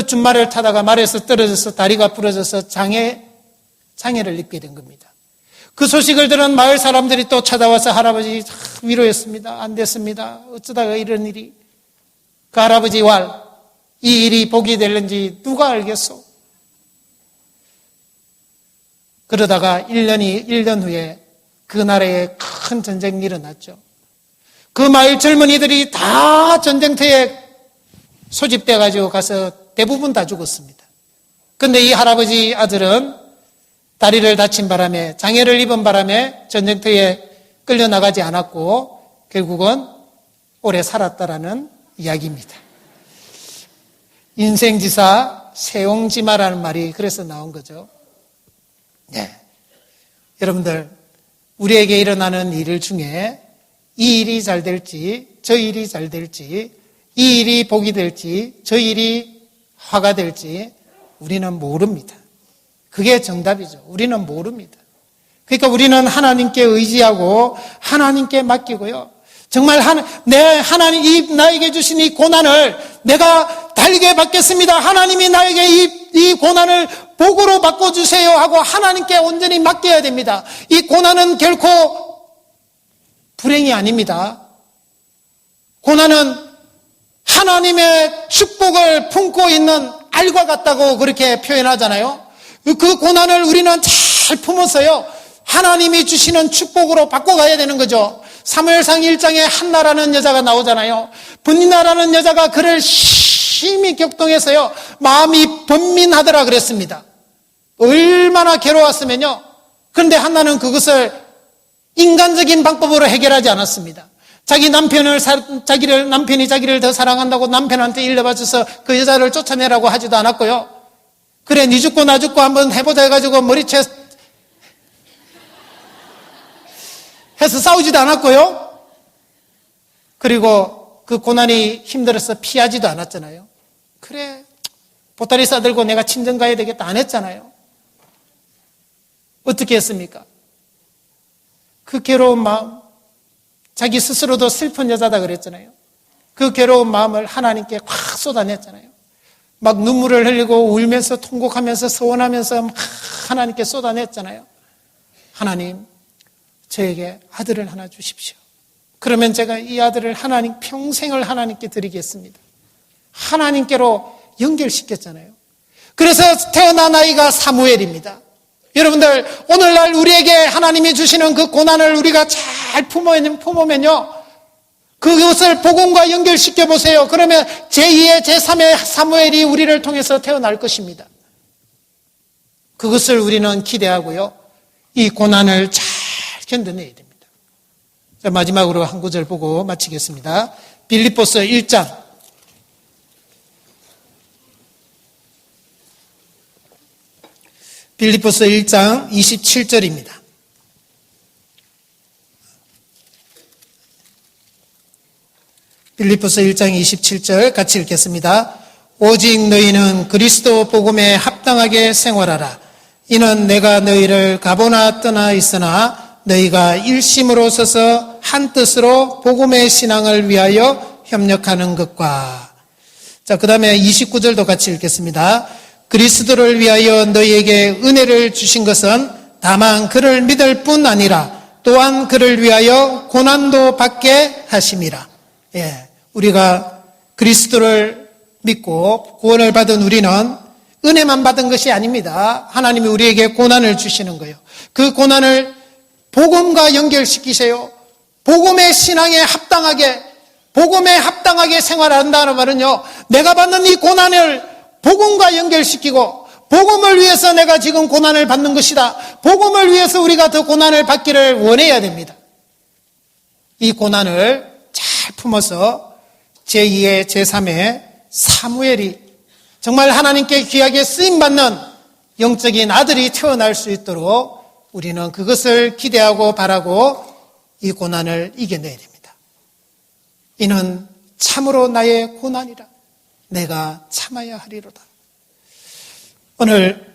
준말을 타다가 말에서 떨어져서 다리가 부러져서 장애를 입게 된 겁니다. 그 소식을 들은 마을 사람들이 또 찾아와서 할아버지 위로했습니다. 안 됐습니다. 어쩌다가 이런 일이. 그 할아버지 이 일이 복이 될는지 누가 알겠소? 그러다가 1년 후에 그 나라에 큰 전쟁이 일어났죠. 그 마을 젊은이들이 다 전쟁터에 소집돼 가지고 가서 대부분 다 죽었습니다. 그런데 이 할아버지 아들은 다리를 다친 바람에, 장애를 입은 바람에 전쟁터에 끌려나가지 않았고 결국은 오래 살았다라는 이야기입니다. 인생지사 세옹지마라는 말이 그래서 나온 거죠. 네. 여러분들, 우리에게 일어나는 일 중에 이 일이 잘 될지, 저 일이 잘 될지, 이 일이 복이 될지, 저 일이 화가 될지 우리는 모릅니다. 그게 정답이죠. 우리는 모릅니다. 그러니까 우리는 하나님께 의지하고 하나님께 맡기고요. 정말 하나님 나에게 주신 이 고난을 내가 달게 받겠습니다. 하나님이 나에게 이 고난을 복으로 바꿔주세요 하고 하나님께 온전히 맡겨야 됩니다. 이 고난은 결코 불행이 아닙니다. 고난은 하나님의 축복을 품고 있는 알과 같다고 그렇게 표현하잖아요. 그 고난을 우리는 잘 품어서요, 하나님이 주시는 축복으로 바꿔가야 되는 거죠. 사무엘상 1장에 한나라는 여자가 나오잖아요. 분나라는 여자가 그를 심히 격동해서요, 마음이 번민하더라 그랬습니다. 얼마나 괴로웠으면요. 그런데 한나는 그것을 인간적인 방법으로 해결하지 않았습니다. 남편이 자기를 더 사랑한다고 남편한테 일러바쳐서 그 여자를 쫓아내라고 하지도 않았고요. 그래, 니 죽고 나 죽고 한번 해보자 해가지고 머리채 해서 싸우지도 않았고요. 그리고 그 고난이 힘들어서 피하지도 않았잖아요. 그래, 보따리 싸들고 내가 친정 가야 되겠다 안 했잖아요. 어떻게 했습니까? 그 괴로운 마음, 자기 스스로도 슬픈 여자다 그랬잖아요. 그 괴로운 마음을 하나님께 확 쏟아냈잖아요. 막 눈물을 흘리고 울면서 통곡하면서 서원하면서 막 하나님께 쏟아냈잖아요. 하나님, 저에게 아들을 하나 주십시오. 그러면 제가 이 아들을 평생을 하나님께 드리겠습니다. 하나님께로 연결시켰잖아요. 그래서 태어난 아이가 사무엘입니다. 여러분들, 오늘날 우리에게 하나님이 주시는 그 고난을 우리가 잘 품으면요, 그것을 복음과 연결시켜 보세요. 그러면 제2의 제3의 사무엘이 우리를 통해서 태어날 것입니다. 그것을 우리는 기대하고요, 이 고난을 잘 견뎌내야 됩니다. 자, 마지막으로 한 구절 보고 마치겠습니다. 빌립보서 1장 27절입니다. 빌립보서 1장 27절 같이 읽겠습니다. 오직 너희는 그리스도 복음에 합당하게 생활하라. 이는 내가 너희를 가보나 떠나 있으나 너희가 일심으로 서서 한 뜻으로 복음의 신앙을 위하여 협력하는 것과. 자, 그 다음에 29절도 같이 읽겠습니다. 그리스도를 위하여 너희에게 은혜를 주신 것은 다만 그를 믿을 뿐 아니라 또한 그를 위하여 고난도 받게 하심이라. 예, 우리가 그리스도를 믿고 구원을 받은 우리는 은혜만 받은 것이 아닙니다. 하나님이 우리에게 고난을 주시는 거예요. 그 고난을 복음과 연결시키세요. 복음의 신앙에 합당하게 생활한다는 말은요, 내가 받는 이 고난을 복음과 연결시키고 복음을 위해서 내가 지금 고난을 받는 것이다. 복음을 위해서 우리가 더 고난을 받기를 원해야 됩니다. 이 고난을 잘 품어서 제2의 제3의 사무엘이 정말 하나님께 귀하게 쓰임받는 영적인 아들이 태어날 수 있도록 우리는 그것을 기대하고 바라고 이 고난을 이겨내야 됩니다. 이는 참으로 나의 고난이라. 내가 참아야 하리로다. 오늘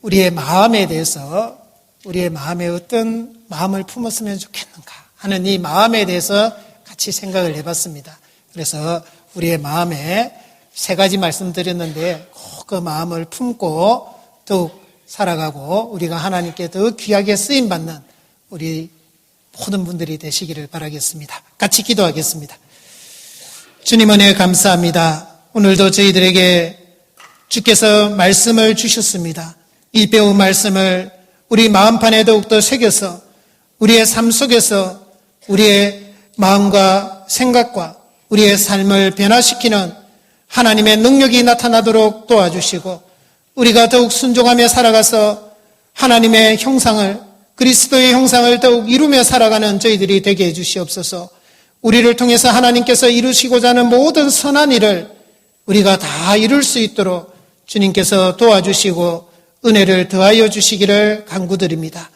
우리의 마음에 대해서, 우리의 마음에 어떤 마음을 품었으면 좋겠는가 하는 이 마음에 대해서 같이 생각을 해봤습니다. 그래서 우리의 마음에 3가지 말씀드렸는데 꼭 그 마음을 품고 더욱 살아가고 우리가 하나님께 더 귀하게 쓰임받는 우리 모든 분들이 되시기를 바라겠습니다. 같이 기도하겠습니다. 주님 은혜 감사합니다. 오늘도 저희들에게 주께서 말씀을 주셨습니다. 이 배운 말씀을 우리 마음판에 더욱더 새겨서 우리의 삶 속에서 우리의 마음과 생각과 우리의 삶을 변화시키는 하나님의 능력이 나타나도록 도와주시고 우리가 더욱 순종하며 살아가서 하나님의 형상을, 그리스도의 형상을 더욱 이루며 살아가는 저희들이 되게 해주시옵소서. 우리를 통해서 하나님께서 이루시고자 하는 모든 선한 일을 우리가 다 이룰 수 있도록 주님께서 도와주시고 은혜를 더하여 주시기를 간구드립니다.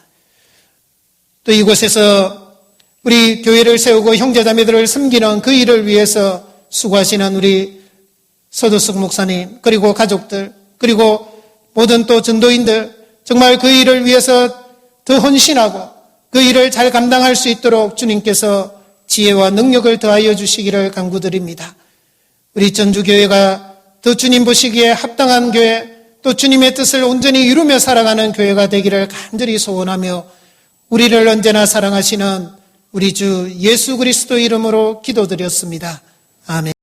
또 이곳에서 우리 교회를 세우고 형제자매들을 섬기는 그 일을 위해서 수고하시는 우리 서도숙 목사님, 그리고 가족들, 그리고 모든 또 전도인들, 정말 그 일을 위해서 더 헌신하고 그 일을 잘 감당할 수 있도록 주님께서 지혜와 능력을 더하여 주시기를 간구드립니다. 우리 전주교회가 더 주님 보시기에 합당한 교회, 또 주님의 뜻을 온전히 이루며 살아가는 교회가 되기를 간절히 소원하며 우리를 언제나 사랑하시는 우리 주 예수 그리스도 이름으로 기도드렸습니다. 아멘.